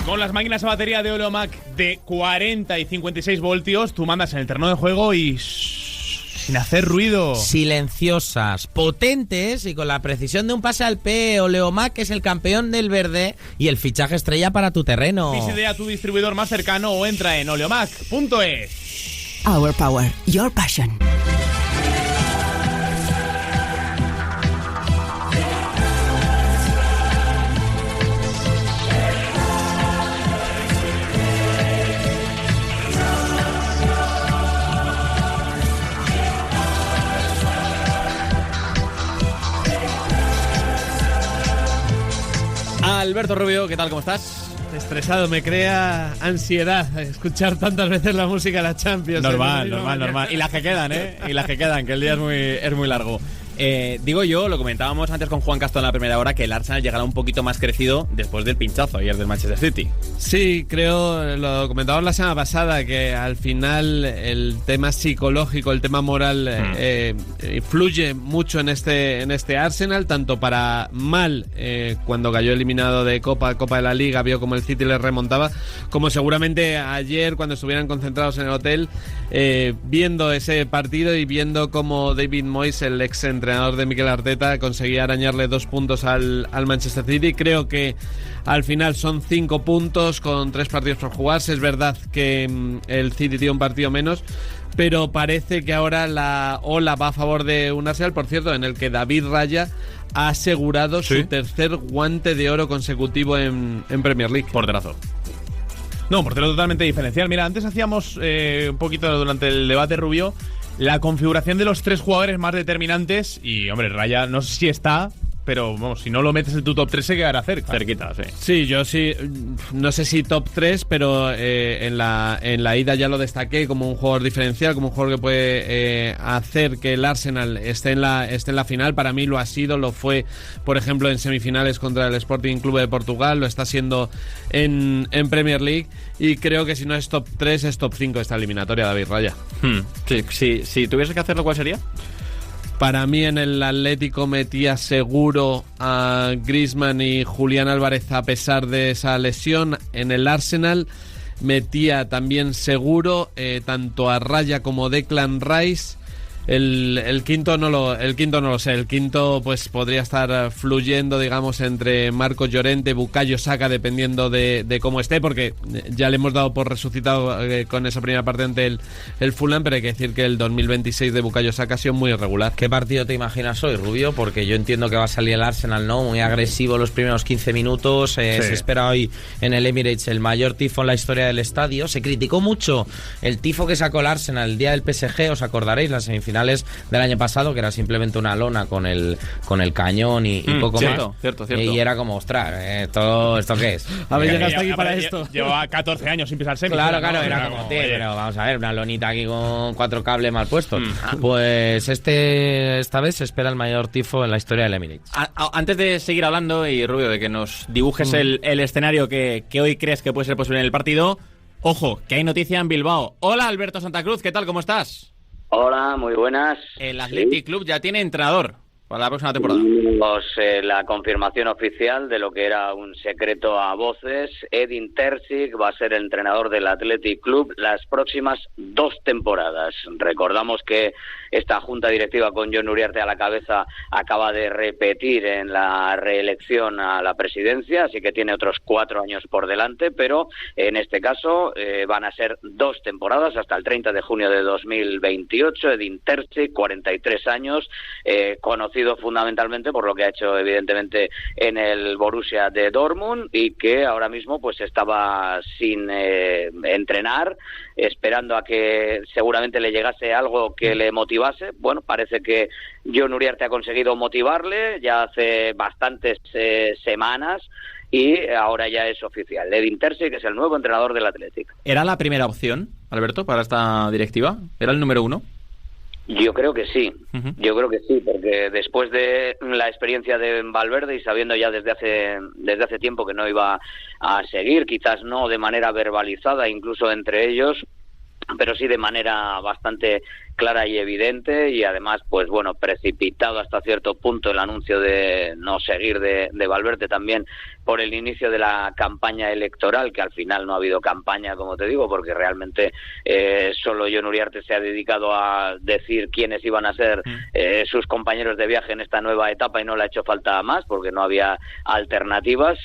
Con las máquinas a batería de Oleomac de 40 y 56 voltios, tú mandas en el terreno de juego y sin hacer ruido. Silenciosas, potentes y con la precisión de un pase al pie. Oleomac es el campeón del verde y el fichaje estrella para tu terreno. Visite a tu distribuidor más cercano o entra en oleomac.es. Our Power, your passion. Alberto Rubio, ¿qué tal? ¿Cómo estás? Estresado, me crea ansiedad escuchar tantas veces la música de la Champions. Normal. Y las que quedan, que el día es muy largo. Digo yo, lo comentábamos antes con Juan Castro en la primera hora, que el Arsenal llegará un poquito más crecido después del pinchazo ayer del Manchester City. Sí, creo, lo comentábamos la semana pasada, que al final el tema psicológico, el tema moral influye mucho en este Arsenal, tanto para mal, cuando cayó eliminado de Copa de la Liga, vio como el City les remontaba, como seguramente ayer cuando estuvieran concentrados en el hotel, viendo ese partido y viendo cómo David Moyes, el ex entrenador de Mikel Arteta, conseguía arañarle 2 puntos al Manchester City. Creo que al final son 5 puntos con 3 partidos por jugarse. Es verdad que el City tiene un partido menos, pero parece que ahora la ola va a favor de un Arsenal, por cierto, en el que David Raya ha asegurado su tercer guante de oro consecutivo en Premier League. Porterazo. No, portero totalmente diferencial. Mira, antes hacíamos un poquito durante el debate, Rubio, la configuración de los 3 jugadores más determinantes. Y, hombre, Raya no sé si está, pero vamos, si no lo metes en tu top 3 se quedará cerquita, sí. Sí, yo sí, no sé si top 3, pero en la ida ya lo destaqué como un jugador diferencial, como un jugador que puede hacer que el Arsenal esté en la final. Para mí lo ha sido, lo fue, por ejemplo, en semifinales contra el Sporting Clube de Portugal, lo está siendo en Premier League, y creo que si no es top 3, es top 5 esta eliminatoria, David Raya. Sí, si tuvieses que hacerlo, ¿cuál sería? Para mí en el Atlético metía seguro a Griezmann y Julián Álvarez a pesar de esa lesión. En el Arsenal metía también seguro tanto a Raya como Declan Rice. El quinto no lo sé. El quinto pues podría estar fluyendo, digamos, entre Marco Llorente, Bukayo Saka, dependiendo de cómo esté, porque ya le hemos dado por resucitado con esa primera parte ante el Fulham, pero hay que decir que el 2026 de Bukayo Saka ha sido muy irregular. ¿Qué partido te imaginas hoy, Rubio? Porque yo entiendo que va a salir el Arsenal, ¿no? Muy agresivo los primeros 15 minutos. Se espera hoy en el Emirates el mayor tifo en la historia del estadio. Se criticó mucho el tifo que sacó el Arsenal el día del PSG, os acordaréis, las semifinales del año pasado, que era simplemente una lona con el cañón y poco más. Cierto. Y era como, ostras, ¿esto qué es? A ver, llegaste aquí para esto. Lleva 14 años sin pisar semis. Claro, era como, pero vamos a ver, una lonita aquí con 4 cables mal puestos. Pues esta vez se espera el mayor tifo en la historia del Emirates. Antes de seguir hablando, y Rubio, de que nos dibujes el escenario que hoy crees que puede ser posible en el partido, ojo, que hay noticia en Bilbao. Hola, Alberto Santa Cruz, ¿qué tal? ¿Cómo estás? Hola, muy buenas. El Athletic Club ya tiene entrenador para la próxima temporada. La confirmación oficial de lo que era un secreto a voces. Edin Terzic va a ser el entrenador del Athletic Club las próximas 2 temporadas. Recordamos que esta junta directiva con Jon Uriarte a la cabeza acaba de repetir en la reelección a la presidencia, así que tiene otros 4 años por delante, pero en este caso van a ser 2 temporadas hasta el 30 de junio de 2028. Edin Terzic, 43 años, conocido fundamentalmente por lo que ha hecho evidentemente en el Borussia de Dortmund, y que ahora mismo pues estaba sin entrenar, esperando a que seguramente le llegase algo que le motivase. Bueno, parece que Jon Uriarte ha conseguido motivarle ya hace bastantes semanas, y ahora ya es oficial. Edin Terzic es el nuevo entrenador del Athletic. ¿Era la primera opción, Alberto, para esta directiva? ¿Era el número 1? Yo creo que sí, porque después de la experiencia de Valverde y sabiendo ya desde hace tiempo que no iba a seguir, quizás no de manera verbalizada incluso entre ellos, pero sí de manera bastante clara y evidente, y además, pues bueno, precipitado hasta cierto punto el anuncio de no seguir de Valverde, también por el inicio de la campaña electoral, que al final no ha habido campaña, como te digo, porque realmente solo Jon Uriarte se ha dedicado a decir quiénes iban a ser sus compañeros de viaje en esta nueva etapa, y no le ha hecho falta más porque no había alternativas.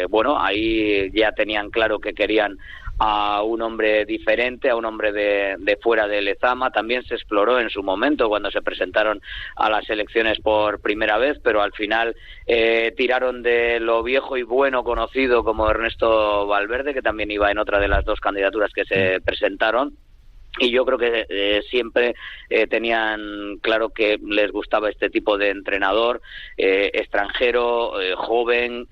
Bueno, ahí ya tenían claro que querían a un hombre diferente, a un hombre de fuera de Lezama. También se exploró en su momento cuando se presentaron a las elecciones por primera vez, pero al final tiraron de lo viejo y bueno conocido como Ernesto Valverde, que también iba en otra de las 2 candidaturas que se presentaron. Y yo creo que siempre tenían claro que les gustaba este tipo de entrenador extranjero, joven,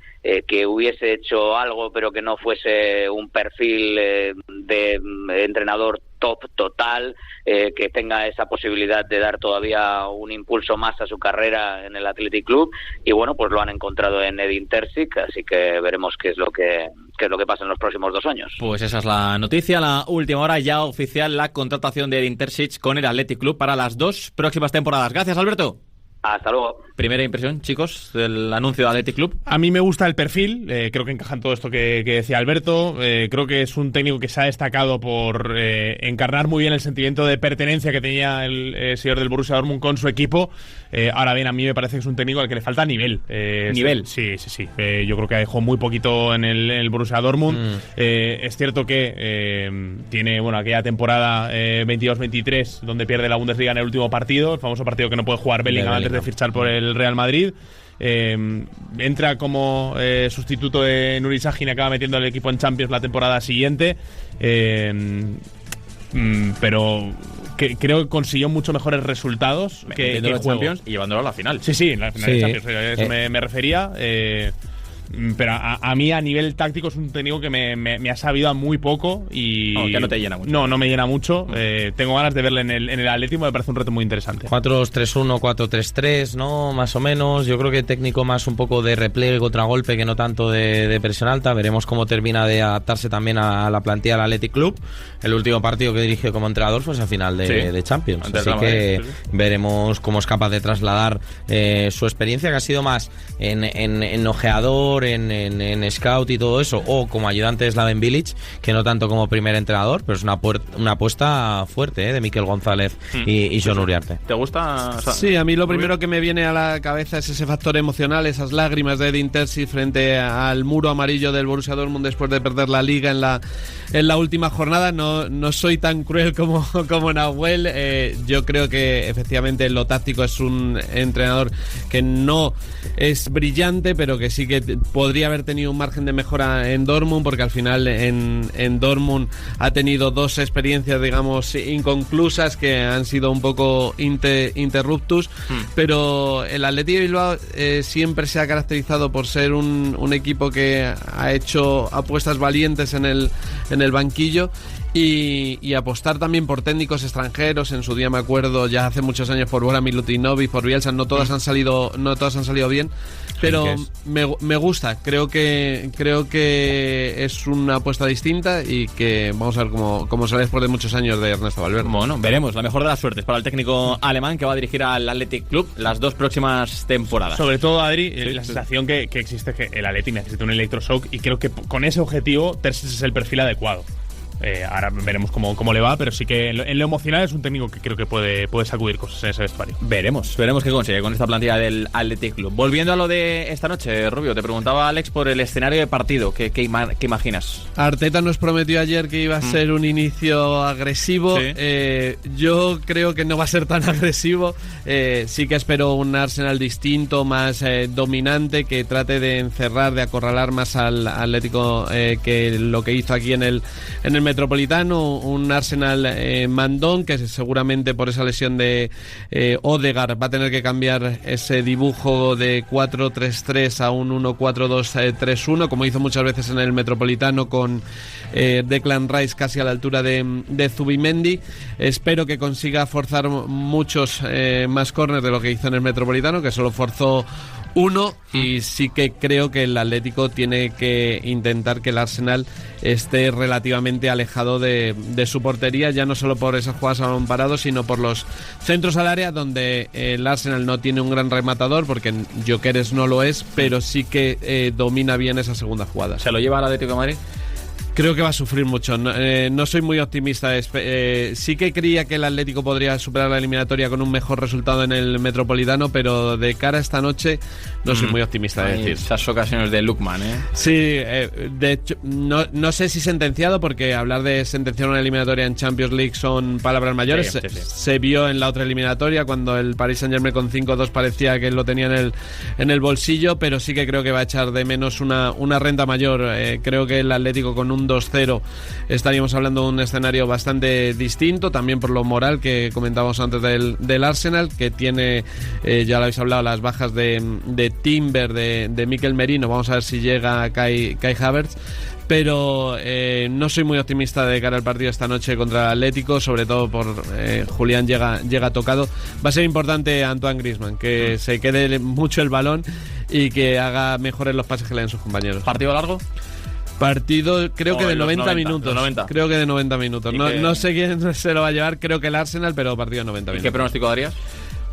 que hubiese hecho algo pero que no fuese un perfil de entrenador top total, que tenga esa posibilidad de dar todavía un impulso más a su carrera en el Athletic Club. Y bueno, pues lo han encontrado en Edin Terzic, así que veremos qué es lo que pasa en los próximos 2 años. Pues esa es la noticia, la última hora ya oficial, la contratación de Edin Terzic con el Athletic Club para las 2 próximas temporadas. Gracias, Alberto. Hasta luego. Primera impresión, chicos, del anuncio de Athletic Club. A mí me gusta el perfil, creo que encaja en todo esto que decía Alberto. Creo que es un técnico que se ha destacado por encarnar muy bien el sentimiento de pertenencia que tenía el señor del Borussia Dortmund con su equipo. Ahora bien, a mí me parece que es un técnico al que le falta nivel. ¿Nivel? Sí. Yo creo que dejó muy poquito en el Borussia Dortmund. Es cierto que tiene aquella temporada 22-23 donde pierde la Bundesliga en el último partido, el famoso partido que no puede jugar Bellingham antes de fichar por el Real Madrid. Entra como sustituto de Nuri Sahin y acaba metiendo al equipo en Champions la temporada siguiente, pero creo que consiguió mucho mejores resultados que los Champions y llevándolo a la final. Sí, en la final de Champions, eso me refería. Pero a mí a nivel táctico es un técnico que me ha sabido a muy poco y que no te llena mucho. No me llena mucho. Tengo ganas de verle en el Atlético, me parece un reto muy interesante. 4-2-3-1, 4-3-3, ¿no? Más o menos. Yo creo que técnico más un poco de repliegue, contragolpe, que no tanto de presión alta. Veremos cómo termina de adaptarse también a la plantilla del Athletic Club. El último partido que dirigió como entrenador fue esa final de Champions. Así que veremos cómo es capaz de trasladar su experiencia, que ha sido más en ojeador, en scout y todo eso, o como ayudante de Slaven Bilic, que no tanto como primer entrenador, pero es una apuesta fuerte de Mikel González y Jon Uriarte. ¿Te gusta? Sí, a mí lo primero que me viene a la cabeza es ese factor emocional, esas lágrimas de Edin Terzic frente al muro amarillo del Borussia Dortmund después de perder la Liga en la última jornada. No soy tan cruel como Nahuel. Yo creo que efectivamente en lo táctico es un entrenador que no es brillante, pero que sí que podría haber tenido un margen de mejora en Dortmund, porque al final en Dortmund ha tenido 2 experiencias, digamos, inconclusas, que han sido un poco interruptus, pero el Athletic Bilbao siempre se ha caracterizado por ser un equipo que ha hecho apuestas valientes en el banquillo y apostar también por técnicos extranjeros. En su día me acuerdo, ya hace muchos años, por Bora Milutinovic, por Bielsa. No todas han salido bien, pero me gusta. Creo que es una apuesta distinta y que vamos a ver cómo sale después de muchos años de Ernesto Valverde. Bueno, veremos. La mejor de las suertes para el técnico alemán, que va a dirigir al Athletic Club las 2 próximas temporadas. Sobre todo, Adri, la sensación que existe es que el Athletic necesita un electroshock, y creo que con ese objetivo Terzic es el perfil adecuado. Ahora veremos cómo le va, pero sí que en lo emocional es un técnico que creo que puede sacudir cosas en ese vestuario. Veremos qué consigue con esta plantilla del Athletic Club. Volviendo a lo de esta noche, Rubio, te preguntaba Alex por el escenario de partido. ¿Qué imaginas? Arteta nos prometió ayer que iba a ser un inicio agresivo. ¿Sí? Yo creo que no va a ser tan agresivo. Sí que espero un Arsenal distinto, más dominante, que trate de encerrar, de acorralar más al Atlético que lo que hizo aquí en el Metropolitano. Un Arsenal mandón, que seguramente por esa lesión de Odegaard va a tener que cambiar ese dibujo de 4-3-3 a un 1-4-2-3-1, como hizo muchas veces en el Metropolitano con Declan Rice casi a la altura de Zubimendi. Espero que consiga forzar muchos más córners de lo que hizo en el Metropolitano, que solo forzó 1, y sí que creo que el Atlético tiene que intentar que el Arsenal esté relativamente alejado de su portería, ya no solo por esas jugadas a balón parado, sino por los centros al área, donde el Arsenal no tiene un gran rematador, porque Gyökeres no lo es, pero sí que domina bien esa segunda jugada. ¿Se lo lleva al Atlético de Madrid? Creo que va a sufrir mucho. No soy muy optimista. Sí que creía que el Atlético podría superar la eliminatoria con un mejor resultado en el Metropolitano, pero de cara a esta noche no soy muy optimista de decir. Esas ocasiones de Lookman, ¿eh? Sí, de hecho, no sé si sentenciado, porque hablar de sentenciar una eliminatoria en Champions League son palabras mayores. Sí. Se vio en la otra eliminatoria cuando el Paris Saint-Germain con 5-2 parecía que lo tenía en el bolsillo, pero sí que creo que va a echar de menos una renta mayor. Creo que el Atlético con un 2-0 estaríamos hablando de un escenario bastante distinto, también por lo moral que comentábamos antes del Arsenal, que tiene, ya lo habéis hablado, las bajas de Timber, de Mikel Merino. Vamos a ver si llega Kai Havertz, pero no soy muy optimista de cara al partido esta noche contra el Atlético, sobre todo por Julián llega tocado. Va a ser importante Antoine Griezmann, que se quede mucho el balón y que haga mejores los pases que le den sus compañeros. ¿Partido largo? Partido, creo que de 90 minutos. 90. Creo que de 90 minutos. No sé quién se lo va a llevar, creo que el Arsenal, pero partido de 90 minutos. ¿Qué pronóstico darías?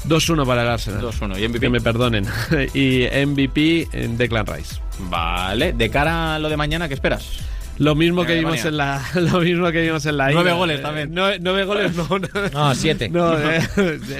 2-1 para el Arsenal. 2-1. ¿Y MVP? Que me perdonen. Y MVP en Declan Rice. Vale. De cara a lo de mañana, ¿qué esperas? Lo mismo que vimos en la 9 goles también. 9 goles no. No, 7. No,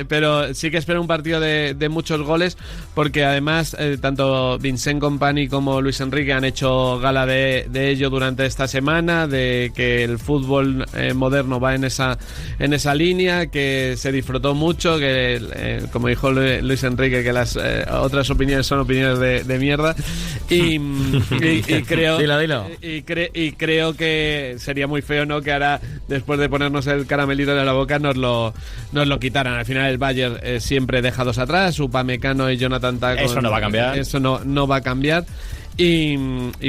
pero sí que espero un partido de muchos goles, porque además tanto Vincent Kompany como Luis Enrique han hecho gala de ello durante esta semana, de que el fútbol moderno va en esa línea, que se disfrutó mucho, que como dijo Luis Enrique, que las otras opiniones son opiniones de mierda, y creo Dilo. Y creo que sería muy feo, ¿no?, que ahora, después de ponernos el caramelito en la boca, nos lo quitaran. Al final el Bayern siempre deja dos atrás, Upamecano y Jonathan Tah. Eso no va a cambiar. Eso no va a cambiar. Y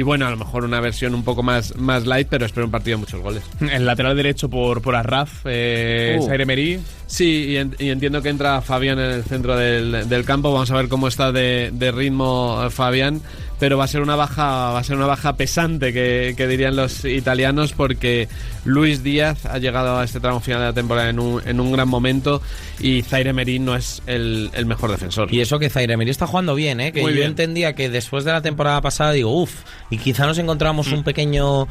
bueno, a lo mejor una versión un poco más light, pero espero un partido de muchos goles. El lateral derecho por Arraf, Zaire Emery. Sí, y entiendo que entra Fabián en el centro del campo. Vamos a ver cómo está de ritmo Fabián, pero va a ser una baja pesante, que dirían los italianos, porque Luis Díaz ha llegado a este tramo final de la temporada en un gran momento, y Zaire Emery no es el mejor defensor. Y eso que Zaire Emery está jugando bien, que Muy yo bien. entendía que después de la temporada pasada digo, y quizá nos encontramos un pequeño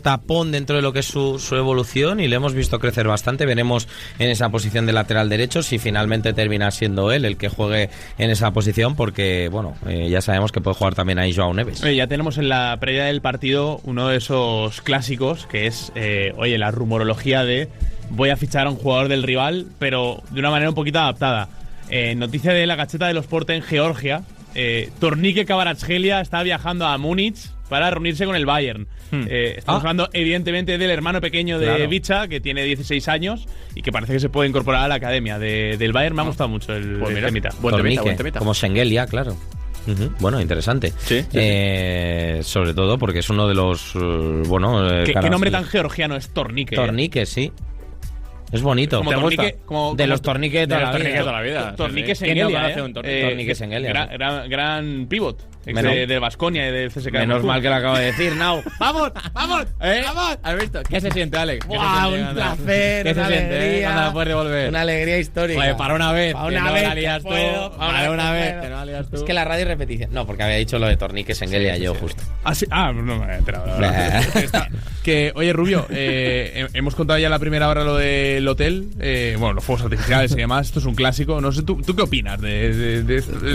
tapón dentro de lo que es su evolución, y le hemos visto crecer bastante. Veremos en esa posición de lateral derecho si finalmente termina siendo él el que juegue en esa posición, porque bueno, ya sabemos que puede jugar también ahí Joao Neves. Ya tenemos en la previa del partido uno de esos clásicos, que es la rumorología de voy a fichar a un jugador del rival, pero de una manera un poquito adaptada. Noticia de la Gaceta de los Sport en Georgia. Tornike Kvaratskhelia está viajando a Múnich para reunirse con el Bayern. Estamos hablando evidentemente del hermano pequeño de Vicha, que tiene 16 años y que parece que se puede incorporar a la academia del Bayern. Me ha gustado mucho el temita. Buen temita. Como Schengelia, claro. Bueno, interesante. Sí. Sobre todo porque es uno de los ¿Qué nombre tan georgiano es Tornike? Tornike, sí. Es bonito. Como Tornike, de los Tornike de toda la vida. Tornike ¿Quién no Schengelia, conoce un Tornike Schengelia? Gran pivot. De Baskonia y del CSKA. Menos mal que lo acabo de decir, Nau. ¡Vamos! ¡Vamos! ¿Has visto? ¿Qué se siente, Alex? ¡Wow! Un placer, ¿Qué se siente, cuando la puedes devolver? Una alegría histórica. Oye, para una vez. Para una vez. Para una vez. Que no la lías tú. Es que la radio es repetición. No, porque había dicho lo de Tornike Schengelia yo justo. No me he enterado. Que, oye, Rubio, hemos contado ya la primera hora lo del hotel. Los fuegos artificiales y demás. Esto es un clásico. No sé, ¿tú qué opinas de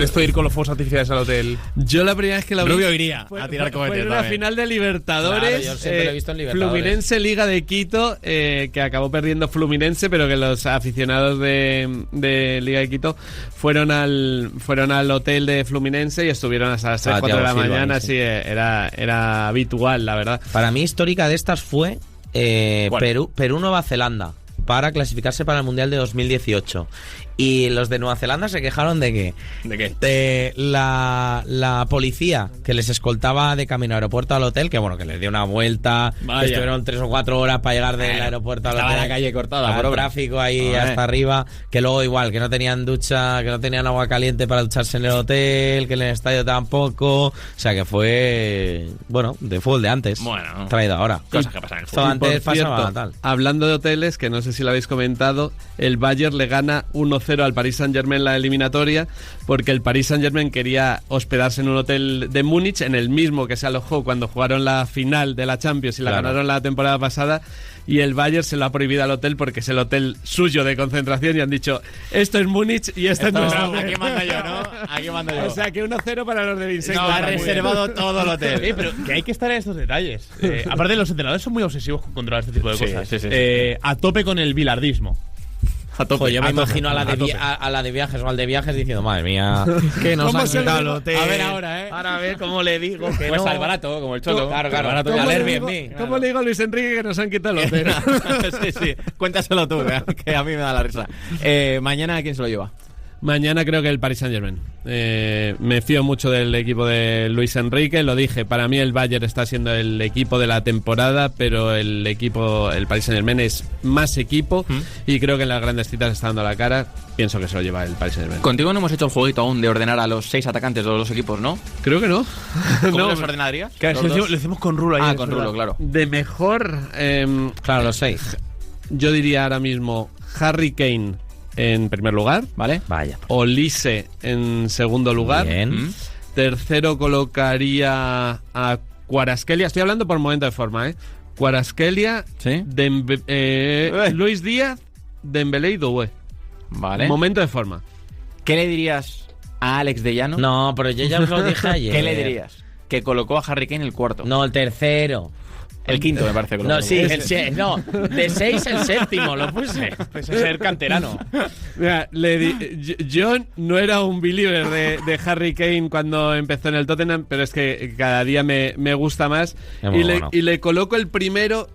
esto de ir con los fuegos artificiales al hotel? Yo la primera vez que lo vi, Rubio iría a tirar cohetes. Fue en una final de Libertadores. Claro, yo siempre lo he visto en Libertadores. Fluminense Liga de Quito, que acabó perdiendo Fluminense, pero que los aficionados de Liga de Quito fueron al hotel de Fluminense y estuvieron hasta las 3, 4 de la mañana. Sí, era habitual, la verdad. Para mí, histórica de estas fue Perú-Nueva Zelanda, para clasificarse para el Mundial de 2018. Y los de Nueva Zelanda se quejaron ¿de qué? ¿De qué? De la policía que les escoltaba de camino aeropuerto al hotel, que bueno, que les dio una vuelta, que estuvieron 3 o 4 horas para llegar del aeropuerto al hotel. Estaba la calle cortada, al tráfico ahí hasta arriba, que luego igual, que no tenían ducha, que no tenían agua caliente para ducharse en el hotel, que en el estadio tampoco, o sea que fue, bueno, de fútbol de antes, traído ahora. Cosas que pasan en el Esto fútbol. antes pasaba Cierto, tal. hablando de hoteles, que no sé si lo habéis comentado, el Bayern le gana 1-0 al Paris Saint-Germain la eliminatoria, porque el Paris Saint-Germain quería hospedarse en un hotel de Múnich, en el mismo que se alojó cuando jugaron la final de la Champions y la ganaron la temporada pasada, y el Bayern se lo ha prohibido al hotel porque es el hotel suyo de concentración y han dicho, esto es Múnich y esto es nuestro. Aquí mando yo, ¿no? Aquí mando yo. O sea que 1-0 para los de Vincent. No, ha reservado todo el hotel. Pero que hay que estar en estos detalles. Aparte, los entrenadores son muy obsesivos con controlar este tipo de cosas. Sí. A tope con el bilardismo. Ojo, yo me imagino a la de viajes o al de viajes diciendo, madre mía, que nos han quitado el hotel. A ver ahora, Ahora a ver cómo le digo que pues no. al barato, como el Cholo. Claro. ¿Cómo le digo a Luis Enrique que nos han quitado el hotel? Sí. Cuéntaselo tú, que a mí me da la risa. Mañana, ¿quién se lo lleva? Mañana creo que el Paris Saint-Germain. Me fío mucho del equipo de Luis Enrique, lo dije, para mí el Bayern está siendo el equipo de la temporada, pero el Paris Saint-Germain es más equipo y creo que en las grandes citas está dando la cara. Pienso que se lo lleva el Paris Saint-Germain. Contigo no hemos hecho el jueguito aún de ordenar a los 6 atacantes de los dos equipos, ¿no? Creo que no. ¿Cómo No, los ordenarías? Claro, lo hicimos con Rulo ahí. Con Rulo, claro. de mejor, Claro, los 6. yo diría ahora mismo Harry Kane en primer lugar, ¿Vale? Vaya. Olise en segundo lugar. Bien. Tercero colocaría a Kvaratskhelia. Estoy hablando por momento de forma, ¿eh? Kvaratskhelia, Sí. Luis Díaz, Dembélé y Doué. Vale. Momento de forma. ¿Qué le dirías a Alex de Llano? No, pero yo ya os lo dije ayer. ¿Qué le dirías? Que colocó a Harry Kane el cuarto. No, el tercero. El quinto, me parece. Que lo No, colocó. sí, de 6 el séptimo, lo puse. Pese a ser canterano. Mira, yo no era un believer de Harry Kane cuando empezó en el Tottenham, pero es que cada día me gusta más. Es muy bueno. Y le coloco el primero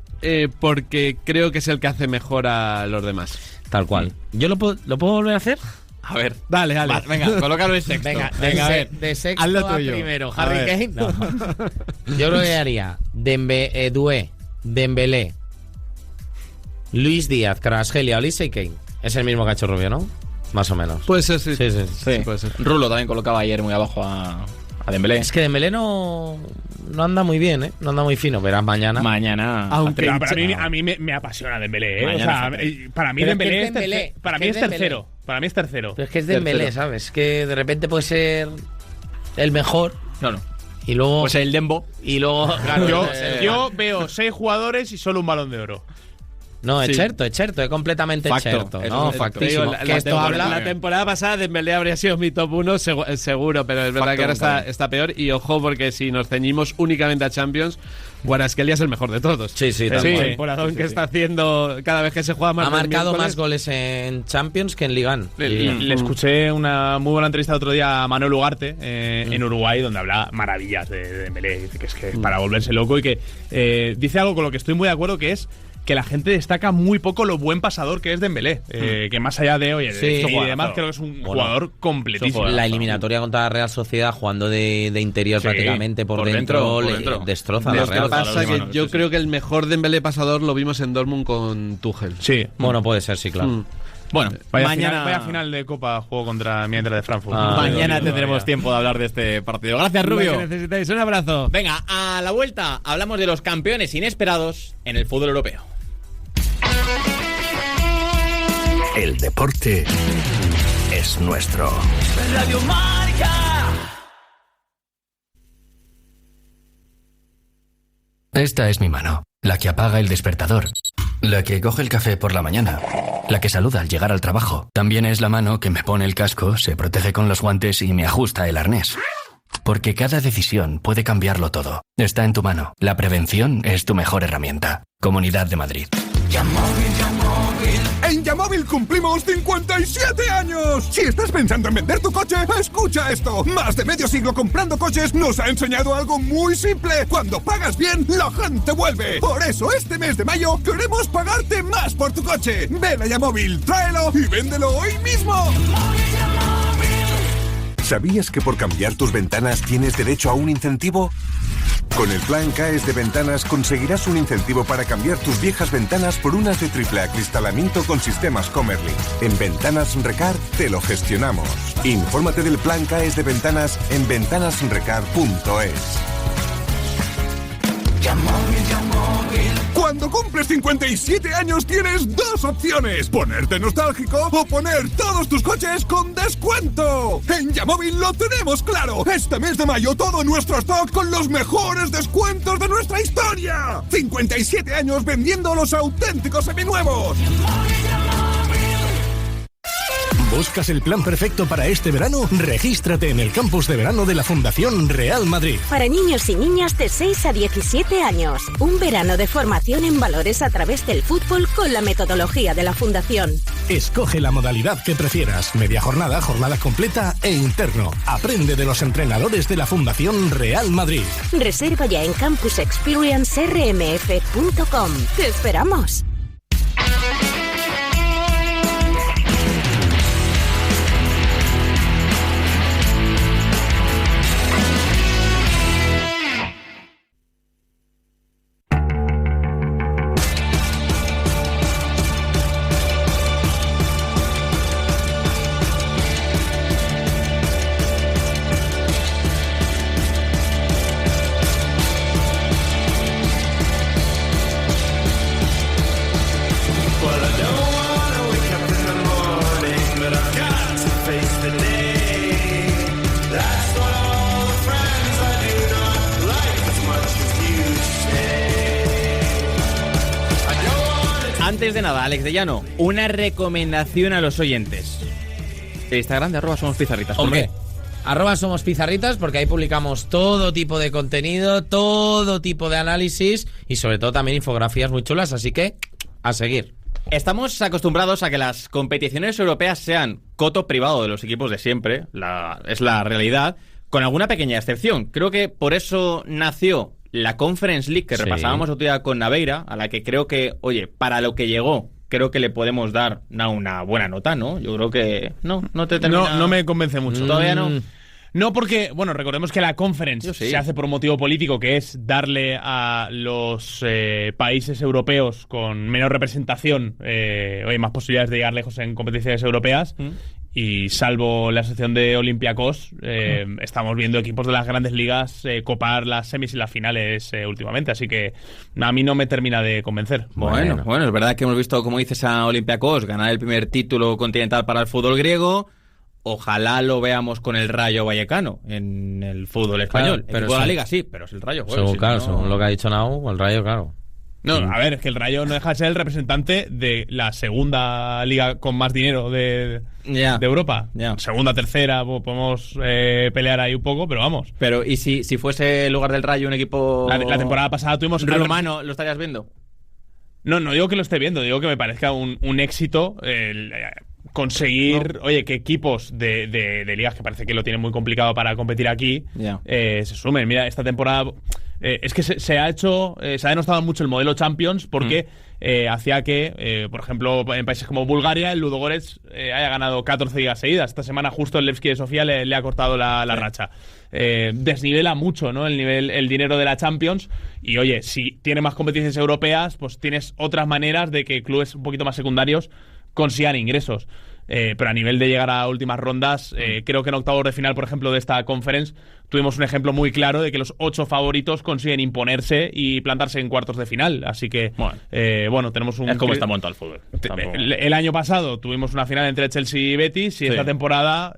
porque creo que es el que hace mejor a los demás. Tal cual. ¿Yo lo puedo volver a hacer? A ver. Dale. Va, venga, colócalo en sexto. Venga, a ver. de sexto Hazlo a tuyo. primero. A Harry ver. Kane, no. Yo creo que haría Doué, Dembélé, Luis Díaz, Kvaratskhelia, Olise y Kane. Es el mismo que ha hecho Rubio, ¿no? Más o menos. Puede ser, sí. Sí. Puede ser. Rulo también colocaba ayer muy abajo a Dembélé. Es que Dembélé no anda muy bien, ¿eh? No anda muy fino. Verás mañana. Mañana. Aunque Pero a mí me apasiona Dembélé, ¿eh? Mañana O sea, para mí Pero es que Dembélé es Dembélé. para Es mí que es es Dembélé. tercero. Para mí es tercero. Pero es que es Dembélé, ¿sabes? Que de repente puede ser el mejor No. y luego... Pues el Dembo. y luego... claro, Yo veo 6 jugadores y solo un Balón de Oro. No, Sí. es cierto, es completamente Facto. cherto. Eso No, es facto. factísimo. Digo, Que esto habla... la temporada pasada Dembélé habría sido mi top 1 seguro, pero es verdad Facto, que ahora claro. está peor. Y ojo, porque si nos ceñimos únicamente a Champions, Kvaratskhelia es el mejor de todos. Sí, tal El cual. temporadón que está haciendo cada vez que se juega más. Ha del marcado miércoles. más goles en Champions que en Liga 1. Le escuché una muy buena entrevista el otro día a Manuel Ugarte en Uruguay, donde habla maravillas de Dembélé. Dice que es para volverse loco y que dice algo con lo que estoy muy de acuerdo, que es que la gente destaca muy poco lo buen pasador que es Dembélé. Que más allá de hoy Sí. y demás, creo que es un jugador completísimo. La eliminatoria contra la Real Sociedad jugando de interior Sí, prácticamente por por dentro, dentro. destroza Lo la que Real. pasa que yo creo que el mejor Dembélé pasador lo vimos en Dortmund con Tuchel. Sí. Bueno, puede ser, sí, claro. Mm. Bueno, Vaya final de Copa, juego contra Mientras de Frankfurt. mañana tendremos tiempo de hablar de este partido. Gracias, Lo Rubio. que necesitáis, un abrazo. Venga, a la vuelta hablamos de los campeones inesperados en el fútbol europeo. El deporte es nuestro. Radio Marca. Esta es mi mano, la que apaga el despertador, la que coge el café por la mañana, la que saluda al llegar al trabajo. También es la mano que me pone el casco, se protege con los guantes y me ajusta el arnés. Porque cada decisión puede cambiarlo todo. Está en tu mano. La prevención es tu mejor herramienta. Comunidad de Madrid. En Yamóvil cumplimos 57 años. Si estás pensando en vender tu coche, escucha esto. Más de medio siglo comprando coches nos ha enseñado algo muy simple. Cuando pagas bien, la gente vuelve. Por eso este mes de mayo queremos pagarte más por tu coche. Ven a Yamóvil, tráelo y véndelo hoy mismo. ¿Sabías que por cambiar tus ventanas tienes derecho a un incentivo? Con el plan CAES de Ventanas conseguirás un incentivo para cambiar tus viejas ventanas por unas de triple acristalamiento con sistemas Comerlin. En Ventanas Recar te lo gestionamos. Infórmate del plan CAES de Ventanas en ventanasrecar.es. Cuando cumples 57 años tienes dos opciones: ponerte nostálgico o poner todos tus coches con descuento. En Yamóvil lo tenemos claro. Este mes de mayo todo nuestro stock con los mejores descuentos de nuestra historia. 57 años vendiendo los auténticos seminuevos. ¿Buscas el plan perfecto para este verano? Regístrate en el campus de verano de la Fundación Real Madrid. Para niños y niñas de 6 a 17 años. Un verano de formación en valores a través del fútbol con la metodología de la Fundación. Escoge la modalidad que prefieras. Media jornada, jornada completa e interno. Aprende de los entrenadores de la Fundación Real Madrid. Reserva ya en campusexperiencermf.com. ¡Te esperamos! Antes de nada, Alex de Llano, una recomendación a los oyentes. El Instagram de @somospizarritas. Hombre, @somospizarritas, porque ahí publicamos todo tipo de contenido, todo tipo de análisis y sobre todo también infografías muy chulas, así que a seguir. Estamos acostumbrados a que las competiciones europeas sean coto privado de los equipos de siempre, es la realidad, con alguna pequeña excepción. Creo que por eso nació la Conference League que repasábamos otro día con Naveira, a la que creo que, oye, para lo que llegó, creo que le podemos dar una buena nota, ¿no? Yo creo que no te termina... No me convence mucho. Todavía no. No, porque, bueno, recordemos que la Conference se hace por un motivo político, que es darle a los países europeos con menos representación más posibilidades de llegar lejos en competiciones europeas. Y salvo la sección de Olympiacos, estamos viendo equipos de las grandes ligas copar las semis y las finales últimamente, así que a mí no me termina de convencer. Bueno, es verdad que hemos visto, como dices, a Olympiacos ganar el primer título continental para el fútbol griego. Ojalá lo veamos con el Rayo Vallecano en el fútbol español. Claro, pero la liga sí, pero es el Rayo. Según lo que ha dicho Nau, el Rayo, claro. No, a ver, es que el Rayo no deja de ser el representante de la segunda liga con más dinero de Europa. Segunda, tercera, podemos pelear ahí un poco, pero vamos. Pero, ¿y si fuese en lugar del Rayo un equipo... La temporada pasada tuvimos... ¿Rumano lo estarías viendo? No digo que lo esté viendo, digo que me parezca un éxito conseguir, que equipos de ligas que parece que lo tienen muy complicado para competir aquí se sumen. Mira, esta temporada... es que se ha denostado mucho el modelo Champions porque hacía que, por ejemplo, en países como Bulgaria, el Ludogorets haya ganado 14 ligas seguidas. Esta semana justo el Levski de Sofía le ha cortado la racha. Desnivela mucho, ¿no? El dinero de la Champions. Y oye, si tiene más competiciones europeas, pues tienes otras maneras de que clubes un poquito más secundarios consigan ingresos. Pero a nivel de llegar a últimas rondas, creo que en octavos de final, por ejemplo, de esta Conference, tuvimos un ejemplo muy claro de que los 8 favoritos consiguen imponerse y plantarse en cuartos de final. Así que, tenemos un... Es como está montado el fútbol. El año pasado tuvimos una final entre Chelsea y Betis y esta temporada,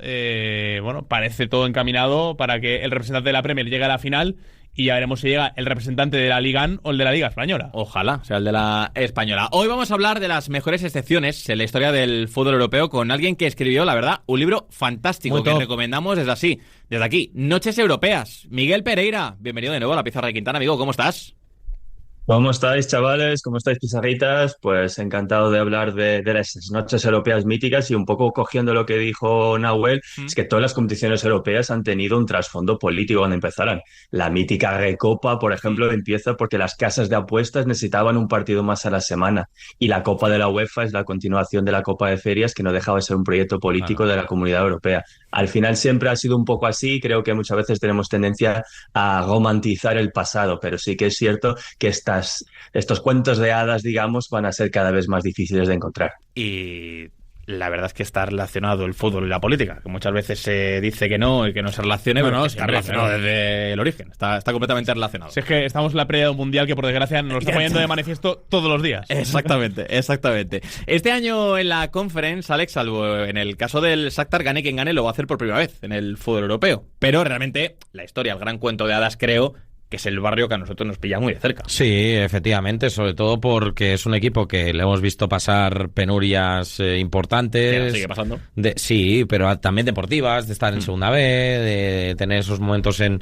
parece todo encaminado para que el representante de la Premier llegue a la final. Y ya veremos si llega el representante de la Liga o el de la Liga Española. Ojalá sea el de la Española. Hoy vamos a hablar de las mejores excepciones en la historia del fútbol europeo con alguien que escribió, la verdad, un libro fantástico que recomendamos desde aquí. Noches Europeas. Miguel Pereira, bienvenido de nuevo a la Pizarra de Quintana. Amigo, ¿cómo estás? ¿Cómo estáis, chavales? ¿Cómo estáis, pizarritas? Pues encantado de hablar de las noches europeas míticas y un poco cogiendo lo que dijo Nahuel, es que todas las competiciones europeas han tenido un trasfondo político cuando empezaron. La mítica Recopa, por ejemplo, empieza porque las casas de apuestas necesitaban un partido más a la semana y la Copa de la UEFA es la continuación de la Copa de Ferias, que no dejaba de ser un proyecto político de la Comunidad Europea. Al final siempre ha sido un poco así, creo que muchas veces tenemos tendencia a romantizar el pasado, pero sí que es cierto que estos cuentos de hadas, digamos, van a ser cada vez más difíciles de encontrar. Y la verdad es que está relacionado el fútbol y la política, que muchas veces se dice que no y que no se relacione, pero está relacionado desde el origen, está completamente relacionado. Si es que estamos en la previa de un mundial que por desgracia nos lo está poniendo de manifiesto todos los días. Exactamente. Este año en la Conference, Alex, salvo en el caso del Shakhtar, gane quien gane, lo va a hacer por primera vez en el fútbol europeo. Pero realmente la historia, el gran cuento de hadas, creo que es el barrio que a nosotros nos pilla muy de cerca. Sí, efectivamente, sobre todo porque es un equipo que le hemos visto pasar penurias importantes. ¿Qué sigue pasando? Sí, pero también deportivas, de estar en segunda B, de tener esos momentos en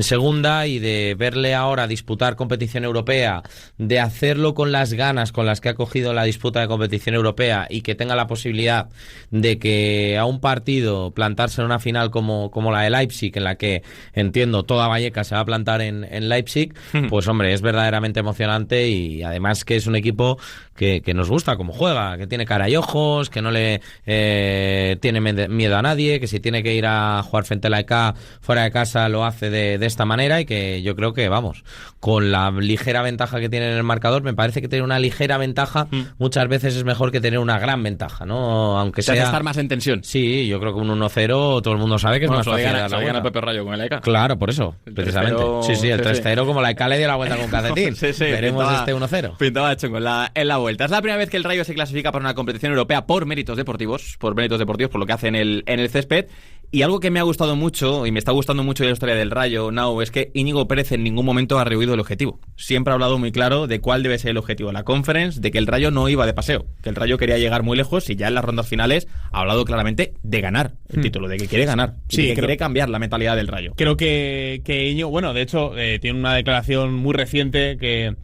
segunda y de verle ahora disputar competición europea, de hacerlo con las ganas con las que ha cogido la disputa de competición europea y que tenga la posibilidad de que a un partido plantarse en una final como la de Leipzig, en la que entiendo toda Vallecas se va a plantar en Leipzig, pues hombre, es verdaderamente emocionante y además que es un equipo que nos gusta cómo juega, que tiene cara y ojos, que no le tiene miedo a nadie, que si tiene que ir a jugar frente a la EK fuera de casa lo hace de esta manera y que yo creo que, vamos, con la ligera ventaja que tiene en el marcador, me parece que tener una ligera ventaja muchas veces es mejor que tener una gran ventaja, ¿no? Aunque sea estar más en tensión. Sí, yo creo que un 1-0 todo el mundo sabe que es más fácil dar la vuelta. Gana Pepe Rayo con el EK. Claro, por eso, precisamente. Sí, el 3-0 como la EK le dio la vuelta con calcetín. Veremos este 1-0. Pintaba chungo en la vuelta. Es la primera vez que el Rayo se clasifica para una competición europea por méritos deportivos, por lo que hace en el césped. Y algo que me ha gustado mucho, y me está gustando mucho de la historia del Rayo, Now, es que Íñigo Pérez en ningún momento ha rehuido el objetivo. Siempre ha hablado muy claro de cuál debe ser el objetivo de la Conference, de que el Rayo no iba de paseo, que el Rayo quería llegar muy lejos y ya en las rondas finales ha hablado claramente de ganar el título, de que quiere ganar, sí, que quiere cambiar la mentalidad del Rayo. Creo que Íñigo, bueno, de hecho, tiene una declaración muy reciente que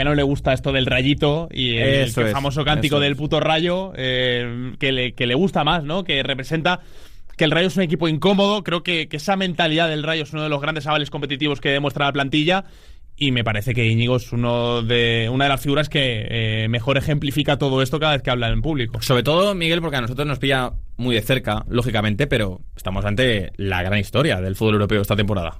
no le gusta esto del rayito y el famoso cántico del puto Rayo, que le gusta más, ¿no? Que representa que el Rayo es un equipo incómodo. Creo que esa mentalidad del Rayo es uno de los grandes avales competitivos que demuestra la plantilla y me parece que Íñigo es una de las figuras que mejor ejemplifica todo esto cada vez que habla en público. Sobre todo, Miguel, porque a nosotros nos pilla muy de cerca, lógicamente, pero estamos ante la gran historia del fútbol europeo esta temporada.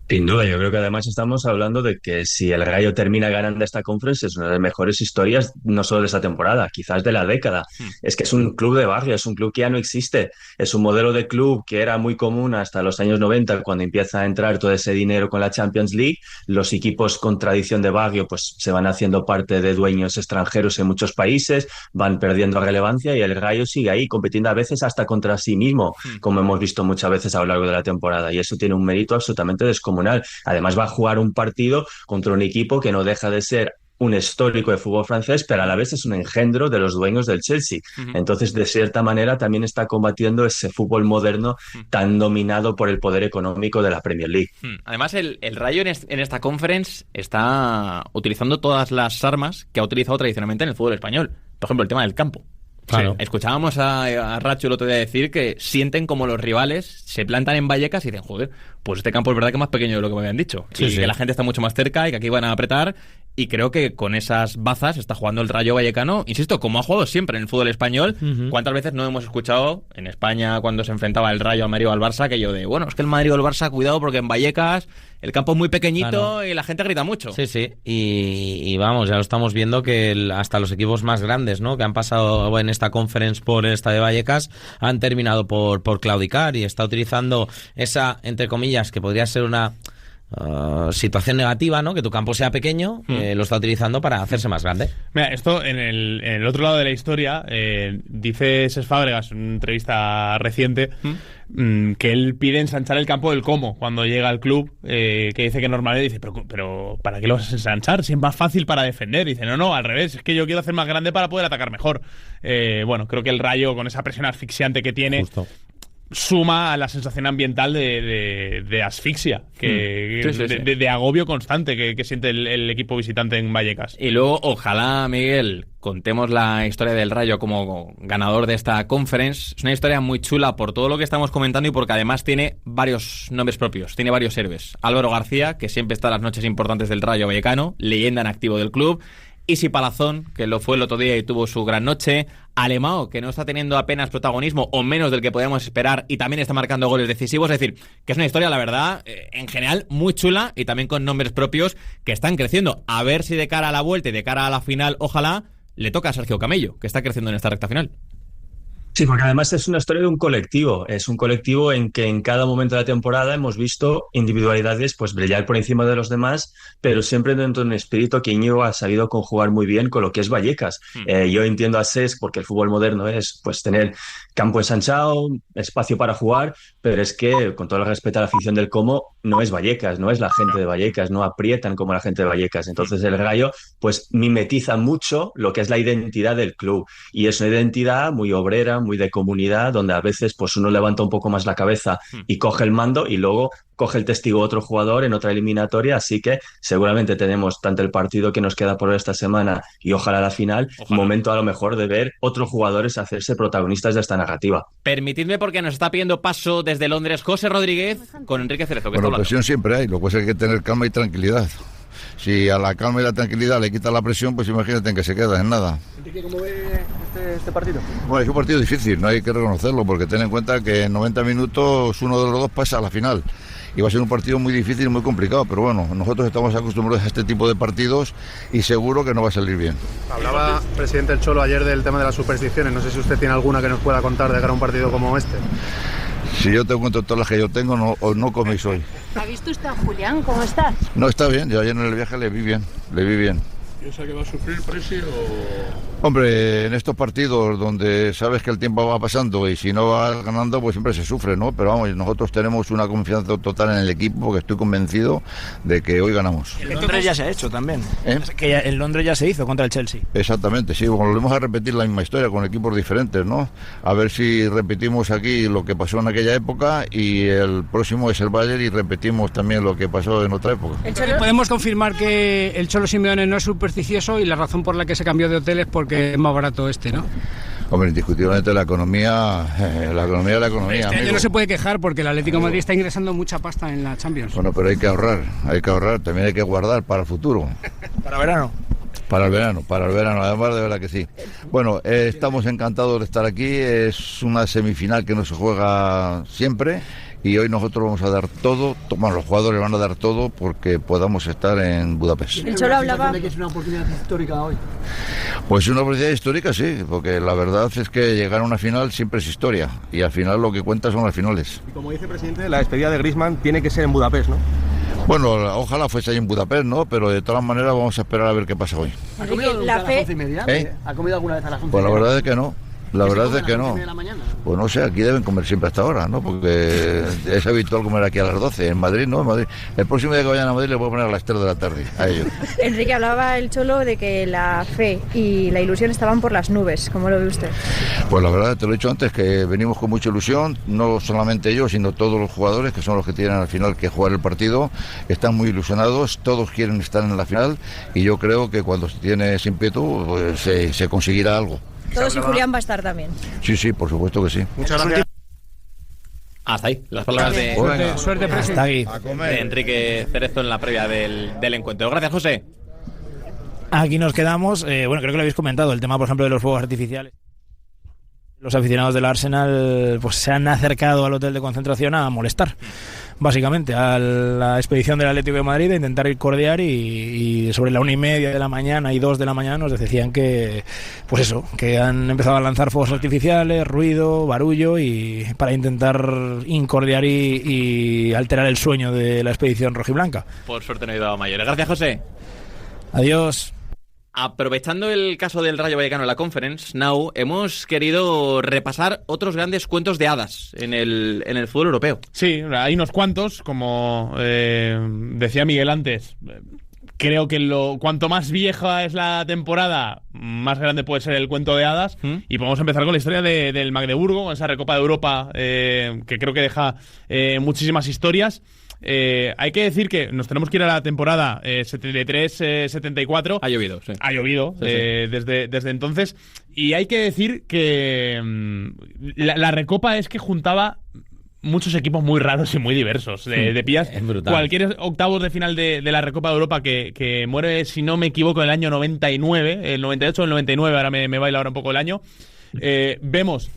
Sin duda, yo creo que además estamos hablando de que si el Rayo termina ganando esta Conference es una de las mejores historias, no solo de esta temporada, quizás de la década. Es que es un club de barrio, es un club que ya no existe. Es un modelo de club que era muy común hasta los años 90, cuando empieza a entrar todo ese dinero con la Champions League. Los equipos con tradición de barrio pues se van haciendo parte de dueños extranjeros en muchos países, van perdiendo relevancia y el Rayo sigue ahí, compitiendo a veces hasta contra sí mismo, como hemos visto muchas veces a lo largo de la temporada. Y eso tiene un mérito absolutamente descomunal. Además va a jugar un partido contra un equipo que no deja de ser un histórico de fútbol francés, pero a la vez es un engendro de los dueños del Chelsea. Entonces, de cierta manera, también está combatiendo ese fútbol moderno tan dominado por el poder económico de la Premier League. Además, el Rayo en esta Conference está utilizando todas las armas que ha utilizado tradicionalmente en el fútbol español. Por ejemplo, el tema del campo. Claro. Sí. Escuchábamos a Racho el otro día decir que sienten como los rivales se plantan en Vallecas y dicen, joder, pues este campo es verdad que es más pequeño de lo que me habían dicho. Sí, y que la gente está mucho más cerca y que aquí van a apretar. Y creo que con esas bazas está jugando el Rayo Vallecano, insisto, como ha jugado siempre en el fútbol español. ¿Cuántas veces no hemos escuchado en España cuando se enfrentaba el Rayo al Madrid o al Barça aquello de, bueno, es que el Madrid o el Barça, cuidado porque en Vallecas el campo es muy pequeñito y la gente grita mucho? Sí, sí, y vamos, ya lo estamos viendo que hasta los equipos más grandes, ¿no?, que han pasado en esta Conference por el Estadio Vallecas han terminado por claudicar y está utilizando esa, entre comillas, que podría ser una situación negativa, ¿no?, que tu campo sea pequeño, lo está utilizando para hacerse más grande. Mira, esto en el otro lado de la historia, dice Cesc Fábregas en una entrevista reciente que él pide ensanchar el campo del Como cuando llega al club, que dice que normalmente dice, pero ¿para qué lo vas a ensanchar? Si es más fácil para defender. Dice, no, al revés, es que yo quiero hacer más grande para poder atacar mejor. Bueno, creo que el Rayo, con esa presión asfixiante que tiene, suma a la sensación ambiental de asfixia, de agobio constante que siente el equipo visitante en Vallecas. Y luego, ojalá, Miguel, contemos la historia del Rayo como ganador de esta conference. Es una historia muy chula por todo lo que estamos comentando y porque además tiene varios nombres propios, tiene varios héroes. Álvaro García, que siempre está en las noches importantes del Rayo Vallecano, leyenda en activo del club. Isi Palazón, que lo fue el otro día y tuvo su gran noche. Alemão, que no está teniendo apenas protagonismo o menos del que podíamos esperar y también está marcando goles decisivos. Es decir, que es una historia, la verdad, en general muy chula y también con nombres propios que están creciendo. A ver si de cara a la vuelta y de cara a la final, ojalá, le toca a Sergio Camello, que está creciendo en esta recta final. Sí, porque además es una historia de un colectivo. Es un colectivo en que en cada momento de la temporada hemos visto individualidades pues brillar por encima de los demás, pero siempre dentro de un espíritu que Íñigo ha sabido conjugar muy bien con lo que es Vallecas. Yo entiendo a SES porque el fútbol moderno es pues tener campo ensanchado, espacio para jugar, pero es que, con todo el respeto a la afición del Como, no es Vallecas, no es la gente de Vallecas, no aprietan como la gente de Vallecas. Entonces el Rayo pues mimetiza mucho lo que es la identidad del club y es una identidad muy obrera, muy de comunidad, donde a veces pues uno levanta un poco más la cabeza y coge el mando y luego coge el testigo otro jugador en otra eliminatoria, así que seguramente tenemos tanto el partido que nos queda por esta semana y ojalá la final, un momento a lo mejor de ver otros jugadores hacerse protagonistas de esta narrativa. Permitidme, porque nos está pidiendo paso desde Londres José Rodríguez con Enrique Cerezo. Bueno, presión siempre hay, lo que pasa es que hay que tener calma y tranquilidad. Si a la calma y la tranquilidad le quita la presión, pues imagínate en que se queda en nada. Enrique, ¿cómo ve este partido? Bueno, es un partido difícil, no hay que reconocerlo, porque ten en cuenta que en 90 minutos uno de los dos pasa a la final. Y va a ser un partido muy difícil y muy complicado, pero bueno, nosotros estamos acostumbrados a este tipo de partidos y seguro que no va a salir bien. Hablaba, presidente el Cholo, ayer del tema de las supersticiones. No sé si usted tiene alguna que nos pueda contar de cara a un partido como este. Si yo te cuento todas las que yo tengo, no coméis hoy. ¿Ha visto usted a Julián? ¿Cómo está? No, está bien, yo ayer en el viaje le vi bien. ¿Piensa que va a sufrir presión o...? Hombre, en estos partidos donde sabes que el tiempo va pasando y si no vas ganando, pues siempre se sufre, ¿no? Pero vamos, nosotros tenemos una confianza total en el equipo, porque estoy convencido de que hoy ganamos. En Londres ya se ha hecho también. Que en Londres ya se hizo contra el Chelsea. Exactamente, sí, volvemos a repetir la misma historia con equipos diferentes, ¿no? A ver si repetimos aquí lo que pasó en aquella época y el próximo es el Bayern y repetimos también lo que pasó en otra época. Podemos confirmar que el Cholo Simeone no es supersticioso y la razón por la que se cambió de hotel es porque es más barato ¿no? Hombre, indiscutiblemente la economía es la economía. Este año no se puede quejar porque el Atlético de Madrid está ingresando mucha pasta en la Champions. Bueno, pero hay que ahorrar, también hay que guardar para el futuro. Para verano. Para el verano, además de verdad que sí. Bueno, estamos encantados de estar aquí, es una semifinal que no se juega siempre y hoy nosotros vamos a dar todo, bueno, los jugadores van a dar todo porque podamos estar en Budapest. El Cholo hablaba de que es una oportunidad histórica hoy. Pues una oportunidad histórica, sí, porque la verdad es que llegar a una final siempre es historia y al final lo que cuenta son las finales. Y como dice el presidente, la despedida de Griezmann tiene que ser en Budapest, ¿no? Bueno, ojalá fuese ahí en Budapest, ¿no? Pero de todas maneras vamos a esperar a ver qué pasa hoy. ¿Ha comido alguna vez a las 11:30? ¿Ha comido alguna vez a las 11:30? Pues la verdad es que no. La verdad es que no. Pues no sé, aquí deben comer siempre hasta ahora, ¿no? Porque es habitual comer aquí a las 12. En Madrid, ¿no? En Madrid. El próximo día que vayan a Madrid les voy a poner a las 3 de la tarde a ellos. Enrique, hablaba el Cholo de que la fe y la ilusión estaban por las nubes. ¿Cómo lo ve usted? Pues la verdad, te lo he dicho antes, que venimos con mucha ilusión, no solamente ellos, sino todos los jugadores, que son los que tienen al final que jugar el partido. Están muy ilusionados, todos quieren estar en la final y yo creo que cuando se tiene ese ímpetu, pues se conseguirá algo. Todos y Julián va a estar también. Sí, por supuesto que sí. Muchas gracias. Hasta ahí, las palabras de Suerte, presidente. de Enrique Cerezo en la previa del encuentro. Gracias, José. Aquí nos quedamos. Bueno, creo que lo habéis comentado, el tema, por ejemplo, de los fuegos artificiales. Los aficionados del Arsenal pues se han acercado al hotel de concentración a molestar, básicamente, a la expedición del Atlético de Madrid, a intentar ir cordiar y sobre la 1:30 de la mañana y 2 de la mañana nos decían que, pues eso, que han empezado a lanzar fuegos artificiales, ruido, barullo y para intentar incordiar y alterar el sueño de la expedición rojiblanca. Por suerte no he ido a mayores. Gracias, José. Adiós. Aprovechando el caso del Rayo Vallecano en la Conference Now, hemos querido repasar otros grandes cuentos de hadas en el fútbol europeo. Sí, hay unos cuantos, como decía Miguel antes, creo que cuanto más vieja es la temporada, más grande puede ser el cuento de hadas. Y podemos empezar con la historia del Magdeburgo, esa Recopa de Europa que creo que deja muchísimas historias. Hay que decir que nos tenemos que ir a la temporada 73-74. Ha llovido, sí. Ha llovido Sí. Desde entonces. Y hay que decir que la Recopa es que juntaba muchos equipos muy raros y muy diversos. De pillas cualquier octavos de final de la Recopa de Europa que muere, si no me equivoco, en el año 99, el 98 o el 99, ahora me baila ahora un poco el año. Vemos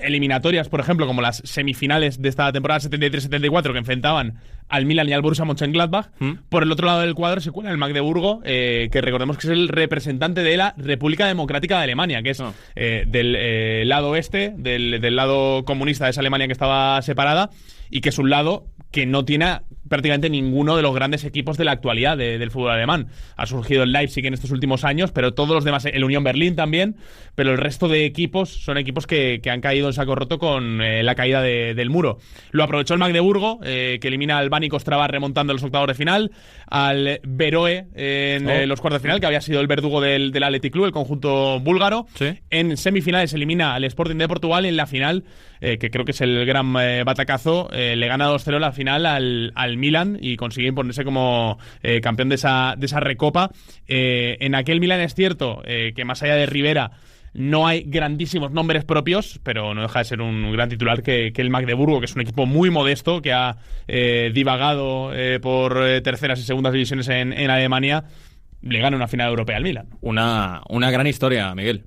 eliminatorias, por ejemplo, como las semifinales de esta temporada 73-74 que enfrentaban al Milan y al Borussia Mönchengladbach. Por el otro lado del cuadro se cuela el Magdeburgo, que recordemos que es el representante de la República Democrática de Alemania, que es del lado oeste, del lado comunista de esa Alemania que estaba separada, y que es un lado que no tiene prácticamente ninguno de los grandes equipos de la actualidad del fútbol alemán. Ha surgido el Leipzig en estos últimos años, pero todos los demás, el Unión Berlín también, pero el resto de equipos son equipos que han caído en saco roto con la caída del muro. Lo aprovechó el Magdeburgo, que elimina al Baník Ostrava remontando los octavos de final, al Beroe en los cuartos de final, que había sido el verdugo del Athletic Club, el conjunto búlgaro. En semifinales elimina al Sporting de Portugal, y en la final, que creo que es el gran batacazo, le gana 2-0 la final al Milan y consigue imponerse como campeón de esa Recopa. En aquel Milan es cierto que más allá de Rivera no hay grandísimos nombres propios, pero no deja de ser un gran titular que el Magdeburgo, que es un equipo muy modesto, que ha divagado por terceras y segundas divisiones en Alemania, le gana una final europea al Milan. Una gran historia, Miguel.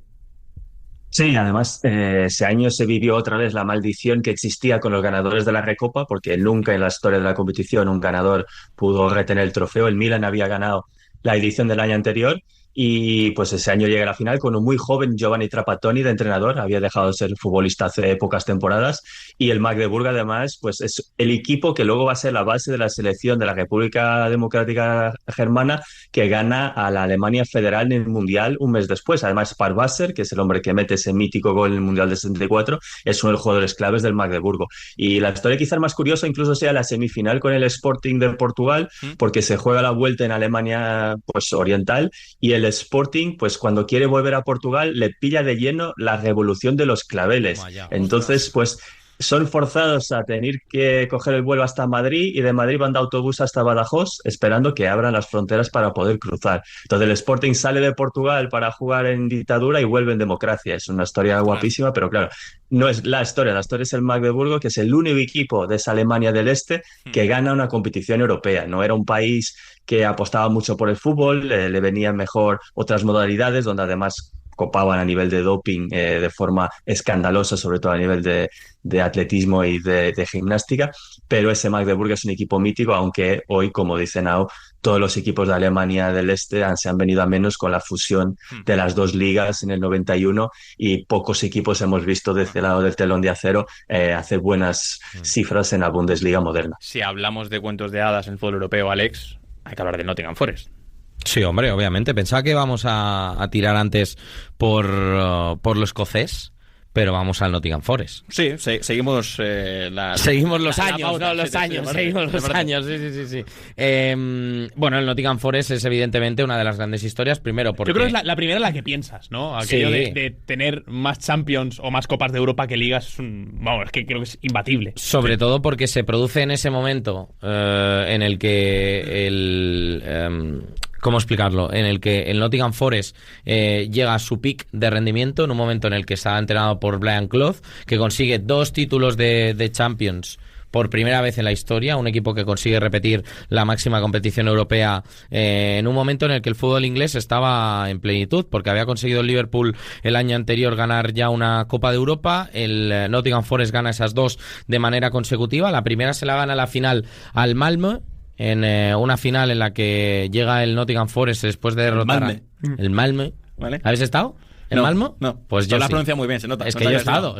Sí, además, ese año se vivió otra vez la maldición que existía con los ganadores de la Recopa, porque nunca en la historia de la competición un ganador pudo retener el trofeo. El Milan había ganado la edición del año anterior y pues ese año llega a la final con un muy joven Giovanni Trapattoni de entrenador. Había dejado de ser futbolista hace pocas temporadas, y el Magdeburgo además pues es el equipo que luego va a ser la base de la selección de la República Democrática Germana, que gana a la Alemania Federal en el Mundial un mes después. Además, Parvasser, que es el hombre que mete ese mítico gol en el Mundial de 64, es uno de los jugadores claves del Magdeburgo. Y la historia quizás más curiosa incluso sea la semifinal con el Sporting de Portugal, porque se juega la vuelta en Alemania pues oriental, y el Sporting, pues cuando quiere volver a Portugal, le pilla de lleno la revolución de los claveles. Entonces, pues son forzados a tener que coger el vuelo hasta Madrid, y de Madrid van de autobús hasta Badajoz, esperando que abran las fronteras para poder cruzar. Entonces el Sporting sale de Portugal para jugar en dictadura y vuelve en democracia. Es una historia guapísima, pero claro, no es la historia es el Magdeburgo, que es el único equipo de esa Alemania del Este que gana una competición europea. No era un país que apostaba mucho por el fútbol, le venían mejor otras modalidades, donde además copaban a nivel de doping de forma escandalosa, sobre todo a nivel de atletismo y de gimnástica, pero ese Magdeburgo es un equipo mítico, aunque hoy, como dice Nao, todos los equipos de Alemania del Este se han venido a menos con la fusión de las dos ligas en el 91, y pocos equipos hemos visto de este lado del telón de acero hacer buenas cifras en la Bundesliga moderna. Si hablamos de cuentos de hadas en el fútbol europeo, Alex, hay que hablar de Nottingham Forest. Sí, hombre, obviamente. Pensaba que íbamos a tirar antes por lo escocés, pero vamos al Nottingham Forest. Sí, seguimos seguimos los años, ¿no? Los años, seguimos los años, sí. Bueno, el Nottingham Forest es evidentemente una de las grandes historias, primero porque... Yo creo que es la primera en la que piensas, ¿no? Aquello de tener más Champions o más Copas de Europa que ligas, es que creo que es imbatible. Sobre todo porque se produce en ese momento en el que ¿cómo explicarlo? En el que el Nottingham Forest llega a su pick de rendimiento en un momento en el que está entrenado por Brian Clough, que consigue 2 títulos de Champions por primera vez en la historia, un equipo que consigue repetir la máxima competición europea en un momento en el que el fútbol inglés estaba en plenitud, porque había conseguido el Liverpool el año anterior ganar ya una Copa de Europa. El Nottingham Forest gana esas 2 de manera consecutiva. La primera se la gana la final al Malmö, en una final en la que llega el Nottingham Forest después de derrotar el Malmö. ¿Vale? ¿Habéis estado en Malmö? No, pues yo la sí. pronuncia muy bien, se nota. Es que yo he estado,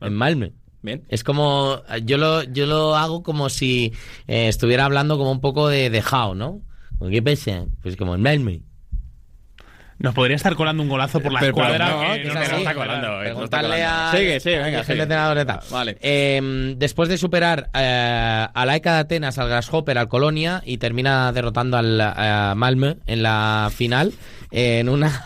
en Malmö. Bien. Es como yo lo hago como si estuviera hablando como un poco de Jao, ¿no? ¿Qué pasa? Pues como en Malmö. Nos podría estar colando un golazo por la escuadra. no, que que no está está colando. Preguntarle a... Venga, el entrenador de tal. Vale. Después de superar a la ECA de Atenas, al Grasshopper, al Colonia, y termina derrotando al Malmö en la final, en una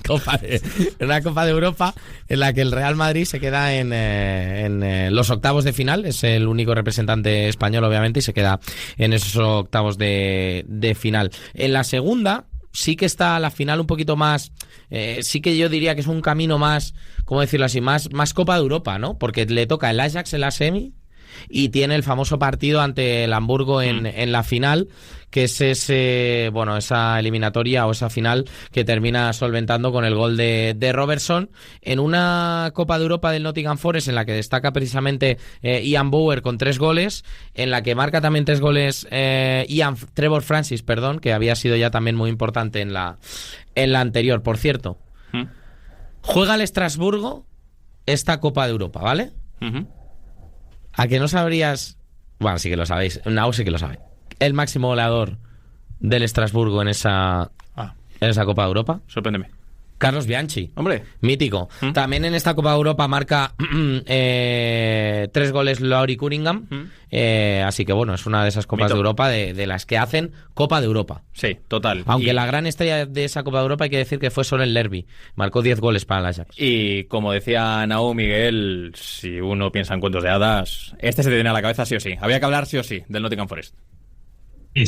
Copa de Europa en la que el Real Madrid se queda en los octavos de final. Es el único representante español, obviamente, y se queda en esos octavos de final. En la segunda sí que está la final un poquito más, sí que yo diría que es un camino más, ¿cómo decirlo así? Más Copa de Europa, ¿no? Porque le toca el Ajax en la semi y tiene el famoso partido ante el Hamburgo en la final, que es esa eliminatoria o esa final que termina solventando con el gol de Robertson en una Copa de Europa del Nottingham Forest, en la que destaca precisamente Ian Bower con 3 goles, en la que marca también 3 goles Trevor Francis, que había sido ya también muy importante en la anterior. Por cierto, juega el Estrasburgo esta Copa de Europa, ¿vale? ¿A que no sabrías? Bueno, sí que lo sabéis. Nau sí que lo sabe. El máximo goleador del Estrasburgo en esa Copa de Europa. Sorpréndeme. Carlos Bianchi. Hombre. Mítico. También en esta Copa de Europa marca 3 goles Laurie Cunningham. Así que bueno, es una de esas Copas de Europa de las que hacen Copa de Europa. Sí, total. Aunque la gran estrella de esa Copa de Europa hay que decir que fue solo el Lerby. Marcó 10 goles para el Ajax. Y como decía Nau, Miguel, si uno piensa en cuentos de hadas, este se te viene a la cabeza sí o sí. Había que hablar sí o sí del Nottingham Forest.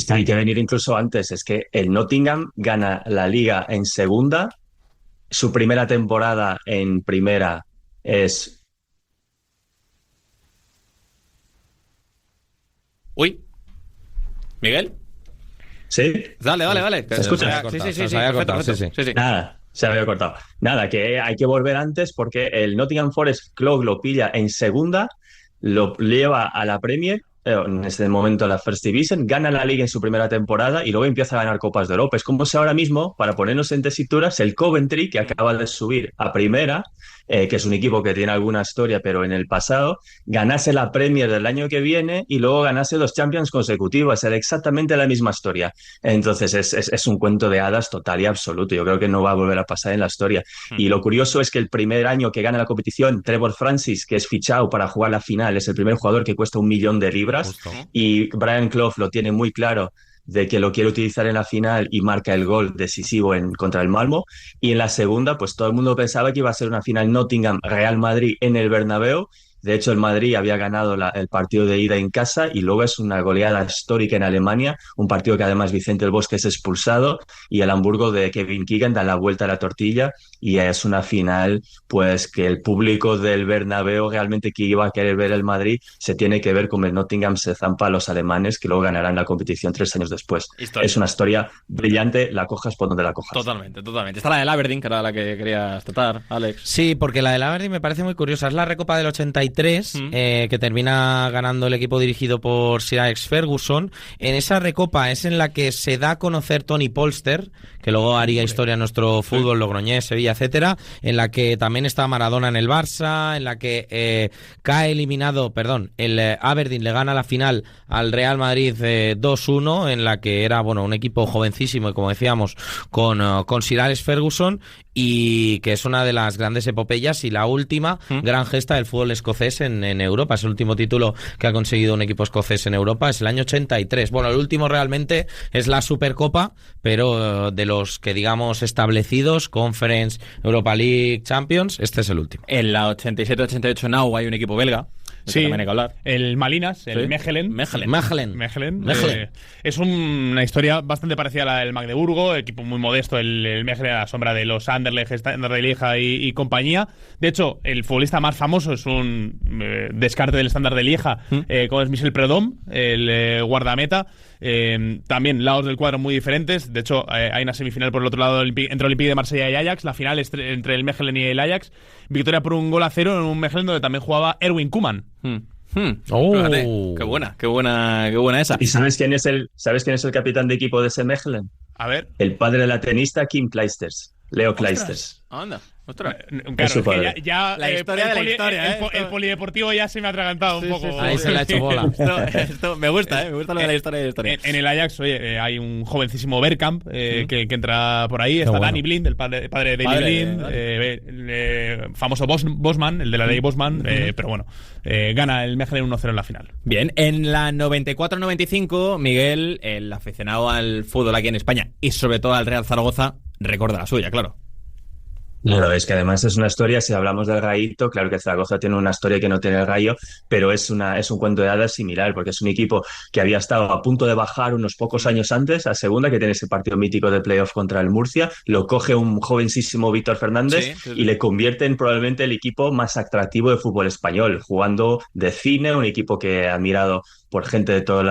Hay que venir incluso antes. Es que el Nottingham gana la Liga en segunda. Su primera temporada en primera es... Uy. ¿Miguel? ¿Sí? Dale. ¿Se escucha? Sí. Nada, se había cortado. Nada, que hay que volver antes porque el Nottingham Forest Club lo pilla en segunda, lo lleva a la Premier, en este momento a la First Division, gana la Liga en su primera temporada y luego empieza a ganar Copas de Europa. Es como si ahora mismo, para ponernos en tesituras, el Coventry, que acaba de subir a primera, que es un equipo que tiene alguna historia, pero en el pasado, ganase la Premier del año que viene y luego ganase 2 Champions consecutivas. Era exactamente la misma historia. Entonces es un cuento de hadas total y absoluto. Yo creo que no va a volver a pasar en la historia. Y lo curioso es que el primer año que gana la competición, Trevor Francis, que es fichado para jugar la final, es el primer jugador que cuesta 1 millón de libras. Justo. Y Brian Clough lo tiene muy claro de que lo quiere utilizar en la final y marca el gol decisivo contra el Malmo. Y en la segunda, pues todo el mundo pensaba que iba a ser una final Nottingham-Real Madrid en el Bernabéu. De hecho, el Madrid había ganado el partido de ida en casa y luego es una goleada histórica en Alemania, un partido que además Vicente El Bosque es expulsado y el Hamburgo de Kevin Keegan da la vuelta a la tortilla y es una final pues que el público del Bernabéu realmente que iba a querer ver el Madrid se tiene que ver como el Nottingham se zampa a los alemanes que luego ganarán la competición 3 años después. Es una historia brillante, la cojas por donde la cojas. Totalmente. Está la del Aberdeen, que era la que querías tratar, Alex. Sí, porque la del Aberdeen me parece muy curiosa. Es la Recopa del 83, que termina ganando el equipo dirigido por Sir Alex Ferguson. En esa Recopa es en la que se da a conocer Tony Polster, que luego haría historia en nuestro fútbol, Logroñés, Sevilla, etcétera, en la que también está Maradona en el Barça, en la que cae eliminado, el Aberdeen le gana la final al Real Madrid 2-1, en la que era un equipo jovencísimo y como decíamos con Sir Alex Ferguson, y que es una de las grandes epopeyas y la última gran gesta del fútbol escocés en Europa. Es el último título que ha conseguido un equipo escocés en Europa, es el año 83. Bueno, el último realmente es la Supercopa, pero de los que digamos establecidos, Conference, Europa League, Champions, este es el último. En la 87-88 Nau hay un equipo belga. Sí, también hay que hablar. El Malinas, el Mechelen. Es una historia bastante parecida a la del Magdeburgo, equipo muy modesto, el Mechelen a la sombra de los Anderlecht, Standard de Lieja y compañía. De hecho, el futbolista más famoso es un descarte del Standard de Lieja, como es Michel Prudhomme, el guardameta. También lados del cuadro muy diferentes. De hecho, hay una semifinal por el otro lado entre Olympique de Marsella y Ajax. La final es entre el Mechelen y el Ajax. Victoria por 1-0 en un Mechelen donde también jugaba Erwin Koeman. Fíjate, qué buena esa. ¿Y sabes quién es el capitán de equipo de ese Mechelen? A ver. El padre de la tenista Kim Clijsters. Leo Kleisters. Anda, ostras. Claro, es que ya la historia de la historia, el polideportivo ya se me ha atragantado un poco. Ahí se le ha hecho bola. Esto me gusta lo de la historia de la historia. En el Ajax, oye, hay un jovencísimo Bergkamp que entra por ahí. Está bueno. Danny Blind, el padre de Danny Blind. El famoso Bosman, el de la ley Bosman. Pero bueno, gana el Mechelen 1-0 en la final. Bien, en la 94-95, Miguel, el aficionado al fútbol aquí en España y sobre todo al Real Zaragoza, recuerda la suya, claro. Claro, es que además es una historia, si hablamos del Rayito, claro que Zaragoza tiene una historia que no tiene el Rayo, pero es un cuento de hadas similar, porque es un equipo que había estado a punto de bajar unos pocos años antes a segunda, que tiene ese partido mítico de playoff contra el Murcia, lo coge un jovencísimo Víctor Fernández y le convierte en probablemente el equipo más atractivo de fútbol español, jugando de cine, un equipo que ha admirado por gente de todos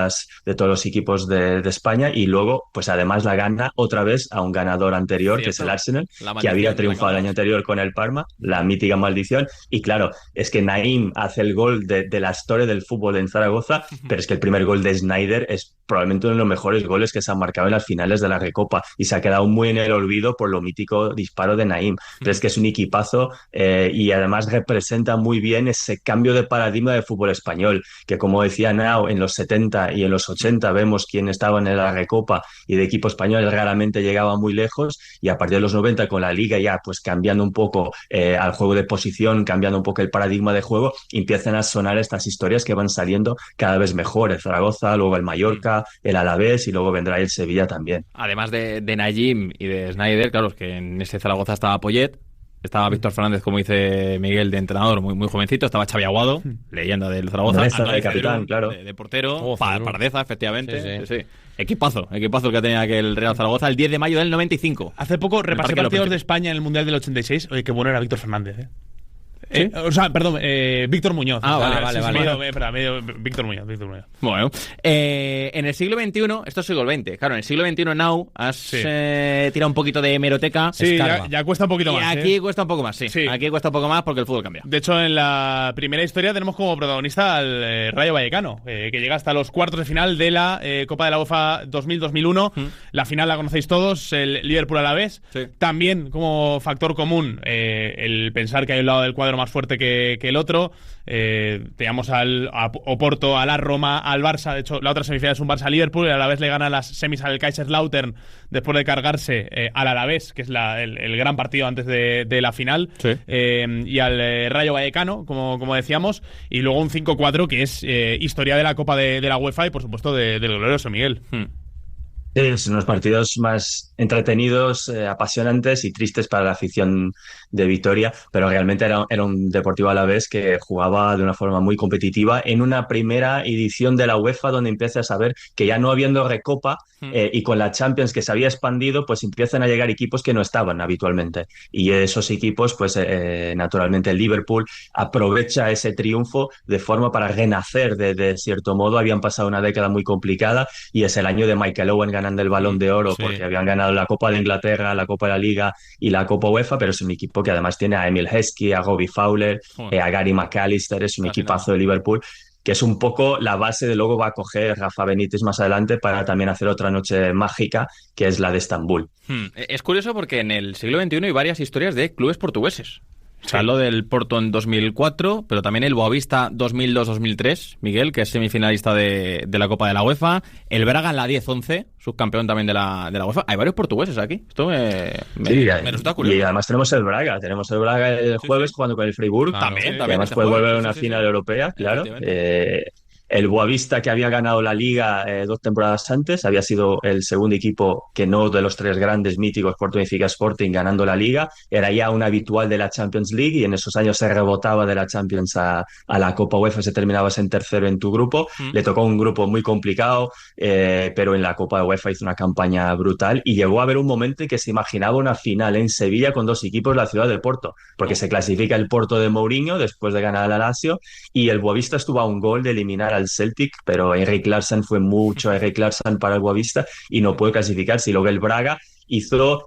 los equipos de España, y luego pues además la gana otra vez a un ganador anterior, que es el Arsenal, que había triunfado el año anterior con el Parma, la mítica maldición. Y claro, es que Naim hace el gol de la historia del fútbol en Zaragoza, pero es que el primer gol de Sneijder es probablemente uno de los mejores goles que se han marcado en las finales de la Recopa, y se ha quedado muy en el olvido por lo mítico disparo de Naim. Pero es que es un equipazo, y además representa muy bien ese cambio de paradigma del fútbol español, que como decía Nao, en los 70 y en los 80 vemos quién estaba en la Recopa y de equipo español raramente llegaba muy lejos, y a partir de los 90 con la Liga ya pues cambiando un poco al juego de posición, cambiando un poco el paradigma de juego, empiezan a sonar estas historias que van saliendo cada vez mejor, el Zaragoza, luego el Mallorca, el Alavés, y luego vendrá el Sevilla también. Además de Naim y de Sneijder, claro, es que en ese Zaragoza estaba Poyet, estaba Víctor Fernández, como dice Miguel, de entrenador, muy, muy jovencito. Estaba Xavi Aguado, leyenda del Zaragoza. De capitán, claro. De portero. Pardeza, efectivamente. Sí. Equipazo el que tenía aquel Real Zaragoza el 10 de mayo del 95. Hace poco repasé partidos de España en el Mundial del 86. Oye, qué bueno era Víctor Fernández, ¿eh? ¿Sí? O sea, perdón, Víctor Muñoz. Vale. Víctor Muñoz. Bueno, en el siglo XXI, esto es siglo XX, claro, en el siglo XXI, Nau, has tirado un poquito de hemeroteca. Sí, ya cuesta un poquito más. Y aquí cuesta un poco más, sí. Aquí cuesta un poco más porque el fútbol cambia. De hecho, en la primera historia tenemos como protagonista al Rayo Vallecano, que llega hasta los cuartos de final de la Copa de la UEFA 2000-2001. La final la conocéis todos, el Liverpool Alavés. También como factor común, el pensar que hay un lado del cuadro más fuerte que el otro. Teníamos al Oporto, a la Roma, al Barça. De hecho, la otra semifinal es un Barça-Liverpool, y a la vez le gana las semis al Kaiserslautern después de cargarse al Alavés, que es el gran partido antes de la final, y al Rayo Vallecano, como decíamos, y luego un 5-4 que es historia de la Copa de la UEFA y por supuesto del glorioso Miguel. Sí, son unos partidos más entretenidos, apasionantes y tristes para la afición de Vitoria, pero realmente era un Deportivo Alavés que jugaba de una forma muy competitiva en una primera edición de la UEFA, donde empiezas a ver que ya no habiendo Recopa y con la Champions que se había expandido, pues empiezan a llegar equipos que no estaban habitualmente, y esos equipos, pues naturalmente el Liverpool aprovecha ese triunfo de forma para renacer de cierto modo. Habían pasado una década muy complicada y es el año de Michael Owen ganando el Balón de Oro, porque habían ganado la Copa de Inglaterra, la Copa de la Liga y la Copa UEFA, pero es un equipo que además tiene a Emil Heskey, a Robbie Fowler, a Gary McAllister. Es un equipazo de Liverpool, que es un poco la base de luego va a coger Rafa Benítez más adelante para también hacer otra noche mágica, que es la de Estambul. Es curioso porque en el siglo XXI hay varias historias de clubes portugueses. O sea, lo del Porto en 2004, pero también el Boavista 2002-2003, Miguel, que es semifinalista de la Copa de la UEFA. El Braga en la 10-11, subcampeón también de la UEFA. Hay varios portugueses aquí. Esto me resulta curioso. Y además tenemos el Braga el jueves jugando con el Freiburg. También. Además puede volver a una final europea, claro. El Boavista, que había ganado la Liga 2 temporadas antes, había sido el segundo equipo que no de los tres grandes míticos, Porto, Benfica, Sporting, ganando la Liga. Era ya un habitual de la Champions League y en esos años se rebotaba de la Champions a la Copa UEFA, se terminabas en tercero en tu grupo. Le tocó un grupo muy complicado, pero en la Copa UEFA hizo una campaña brutal y llegó a haber un momento en que se imaginaba una final en Sevilla con dos equipos de la ciudad de Porto, porque se clasifica el Porto de Mourinho después de ganar al Lazio y el Boavista estuvo a un gol de eliminar al Celtic, pero Erik Larsson fue mucho Erik Larsson para el Boavista y no pudo clasificarse. Y luego el Braga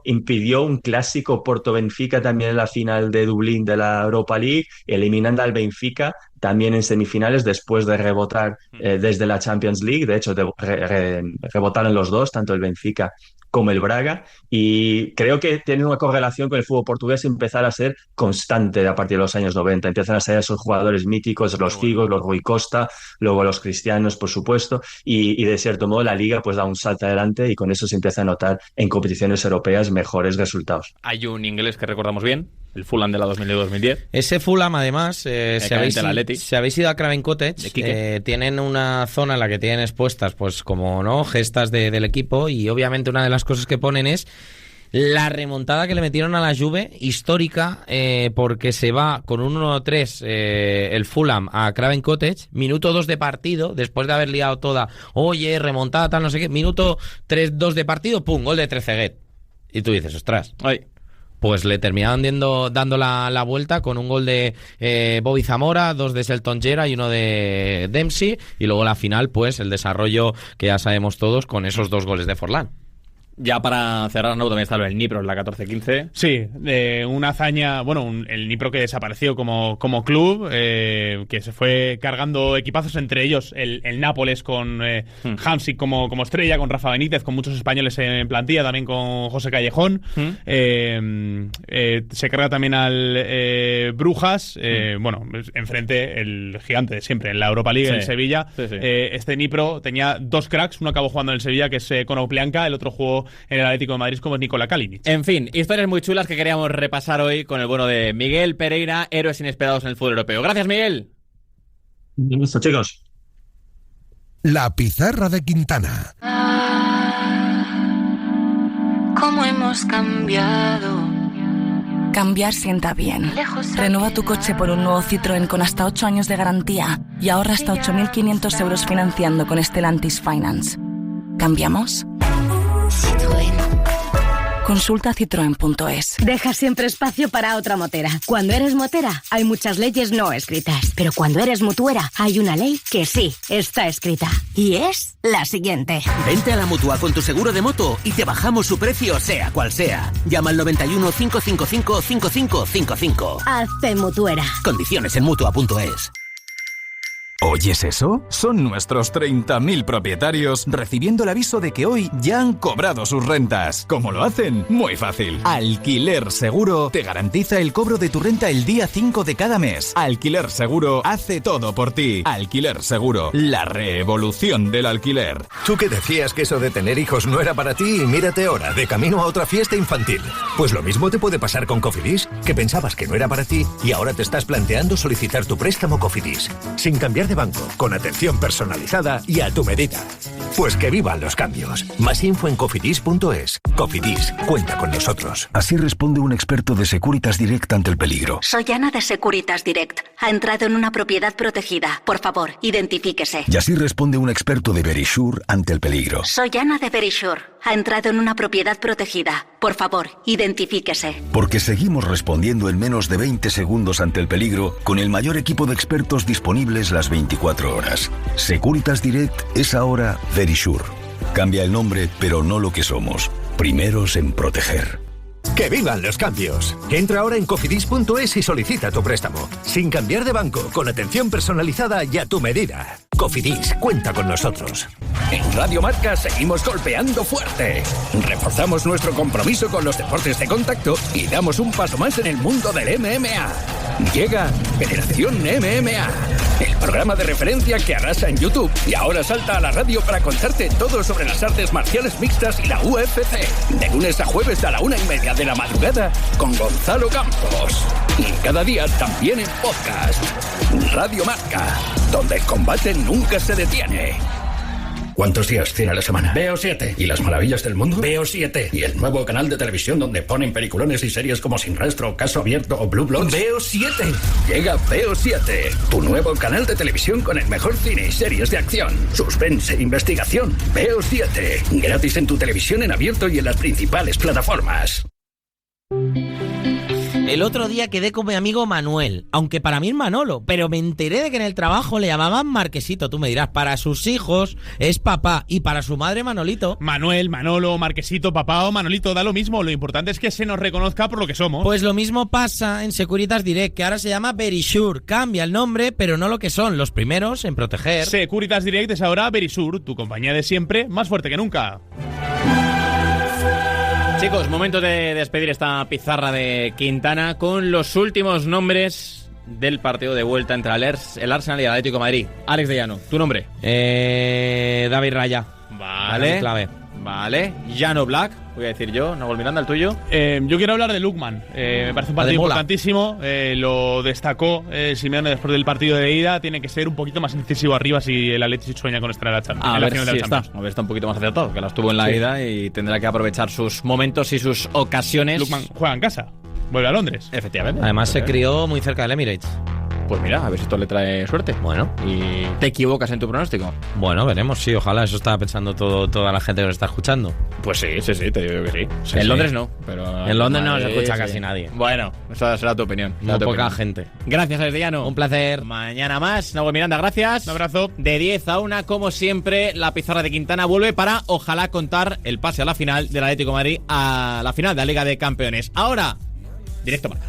impidió un clásico Porto-Benfica también en la final de Dublín de la Europa League, eliminando al Benfica también en semifinales después de rebotar desde la Champions League. De hecho, rebotaron los dos, tanto el Benfica como el Braga, y creo que tiene una correlación con el fútbol portugués empezar a ser constante a partir de los años 90. Empiezan a ser esos jugadores míticos, los Figos, los Rui Costa, luego los Cristianos, por supuesto, y de cierto modo la Liga pues da un salto adelante y con eso se empieza a notar en competiciones europeas mejores resultados. Hay un inglés que recordamos bien, el Fulham de la 2009-2010. Ese Fulham, además, si habéis ido a Craven Cottage, tienen una zona en la que tienen expuestas, pues como no gestas del equipo, y obviamente una de las cosas que ponen es la remontada que le metieron a la Juve, histórica, porque se va con un 1-3 el Fulham a Craven Cottage, minuto 2 de partido, después de haber liado toda, oye, remontada, tal, no sé qué, minuto 3-2 de partido, pum, gol de Trezeguet. Y tú dices, ostras, ay. Pues le terminaban dando la vuelta con un gol de Bobby Zamora, 2 de Selton Gera y 1 de Dempsey, y luego la final, pues el desarrollo que ya sabemos todos con esos 2 goles de Forlán. Ya para cerrar, ¿no? También está el Dnipro en la 14-15. Sí, una hazaña, el Dnipro que desapareció como club, que se fue cargando equipazos, entre ellos el Nápoles con Hamsik como estrella, con Rafa Benítez, con muchos españoles en plantilla, también con José Callejón. Se carga también al Brujas, enfrente el gigante de siempre, en la Europa League, en Sevilla. Sí. Este Dnipro tenía 2 cracks, uno acabó jugando en el Sevilla, que es Konoplyanka, el otro jugó en el Atlético de Madrid, como es Nikola Kalinic. En fin, historias muy chulas que queríamos repasar hoy con el bueno de Miguel Pereira, héroes inesperados en el fútbol europeo. Gracias, Miguel. Listo, chicos. La pizarra de Quintana. ¿Cómo hemos cambiado? Cambiar sienta bien. Renueva tu coche por un nuevo Citroën con hasta 8 años de garantía y ahorra hasta 8.500 euros financiando con Stellantis Finance. ¿Cambiamos? Consulta citroen.es. Deja siempre espacio para otra motera. Cuando eres motera, hay muchas leyes no escritas. Pero cuando eres mutuera, hay una ley que sí está escrita. Y es la siguiente. Vente a la Mutua con tu seguro de moto y te bajamos su precio, sea cual sea. Llama al 91 555 5555. Hazte mutuera. Condiciones en Mutua.es. ¿Oyes eso? Son nuestros 30.000 propietarios recibiendo el aviso de que hoy ya han cobrado sus rentas. ¿Cómo lo hacen? Muy fácil. Alquiler Seguro te garantiza el cobro de tu renta el día 5 de cada mes. Alquiler Seguro hace todo por ti. Alquiler Seguro, la revolución del alquiler. Tú que decías que eso de tener hijos no era para ti y mírate ahora, de camino a otra fiesta infantil. Pues lo mismo te puede pasar con Cofidis, que pensabas que no era para ti y ahora te estás planteando solicitar tu préstamo Cofidis. Sin cambiar de banco, con atención personalizada y a tu medida. Pues que vivan los cambios. Más info en cofidis.es. Cofidis, cuenta con nosotros. Así responde un experto de Securitas Direct ante el peligro. Soy Ana de Securitas Direct. Ha entrado en una propiedad protegida. Por favor, identifíquese. Y así responde un experto de Verisure ante el peligro. Soy Ana de Verisure. Ha entrado en una propiedad protegida. Por favor, identifíquese. Porque seguimos respondiendo en menos de 20 segundos ante el peligro con el mayor equipo de expertos disponibles las 24 horas. Securitas Direct es ahora Verisure. Cambia el nombre, pero no lo que somos. Primeros en proteger. ¡Que vivan los cambios! Entra ahora en cofidis.es y solicita tu préstamo. Sin cambiar de banco, con atención personalizada y a tu medida. Cofidis, cuenta con nosotros. En Radio Marca seguimos golpeando fuerte. Reforzamos nuestro compromiso con los deportes de contacto y damos un paso más en el mundo del MMA. Llega Federación MMA, el programa de referencia que arrasa en YouTube y ahora salta a la radio para contarte todo sobre las artes marciales mixtas y la UFC. De lunes a jueves a la 1:30 de la madrugada con Gonzalo Campos. Y cada día también en podcast. Radio Marca, donde el combate nunca se detiene. ¿Cuántos días tiene la semana? Veo 7. ¿Y las maravillas del mundo? Veo 7. ¿Y el nuevo canal de televisión donde ponen peliculones y series como Sin Rastro, Caso Abierto o Blue Bloods? Veo 7. Llega Veo 7, tu nuevo canal de televisión con el mejor cine y series de acción, suspense e investigación. Veo 7. Gratis en tu televisión en abierto y en las principales plataformas. El otro día quedé con mi amigo Manuel, aunque para mí es Manolo, pero me enteré de que en el trabajo le llamaban Marquesito. Tú me dirás, para sus hijos es papá y para su madre Manolito. Manuel, Manolo, Marquesito, papá o Manolito, da lo mismo. Lo importante es que se nos reconozca por lo que somos. Pues lo mismo pasa en Securitas Direct, que ahora se llama Verisure. Cambia el nombre, pero no lo que son, los primeros en proteger. Securitas Direct es ahora Verisure, tu compañía de siempre, más fuerte que nunca. Chicos, momento de despedir esta pizarra de Quintana con los últimos nombres del partido de vuelta entre el Arsenal y el Atlético de Madrid. Alex de Llano, ¿tu nombre? David Raya. Vale. Clave. Vale. Llano Black, voy a decir yo. Nahuel Miranda, ¿el tuyo? Yo quiero hablar de Lookman. Me parece un partido importantísimo. Lo destacó Simeone después del partido de ida. Tiene que ser un poquito más incisivo arriba si el Atlético sueña con estar en la Champions. A ver si está. A ver, está un poquito más acertado, que la estuvo en la ida y tendrá que aprovechar sus momentos y sus ocasiones. Lookman juega en casa. Vuelve a Londres. Efectivamente. Además se crió muy cerca del Emirates. Pues mira, a ver si esto le trae suerte. Bueno. ¿Y te equivocas en tu pronóstico? Bueno, veremos, sí, ojalá. Eso estaba pensando toda la gente que nos está escuchando. Pues sí, te digo que sí. Sí, en Londres no, pero... En Londres no se escucha casi nadie. Bueno, esa será tu opinión. Muy poca gente. Gracias, Alex de Llano. Un placer. Mañana más. Nahuel Miranda, gracias. Un abrazo. De 10 a 1, como siempre, la pizarra de Quintana vuelve para, ojalá, contar el pase a la final del Atlético de Madrid, a la final de la Liga de Campeones. Ahora, directo Marca.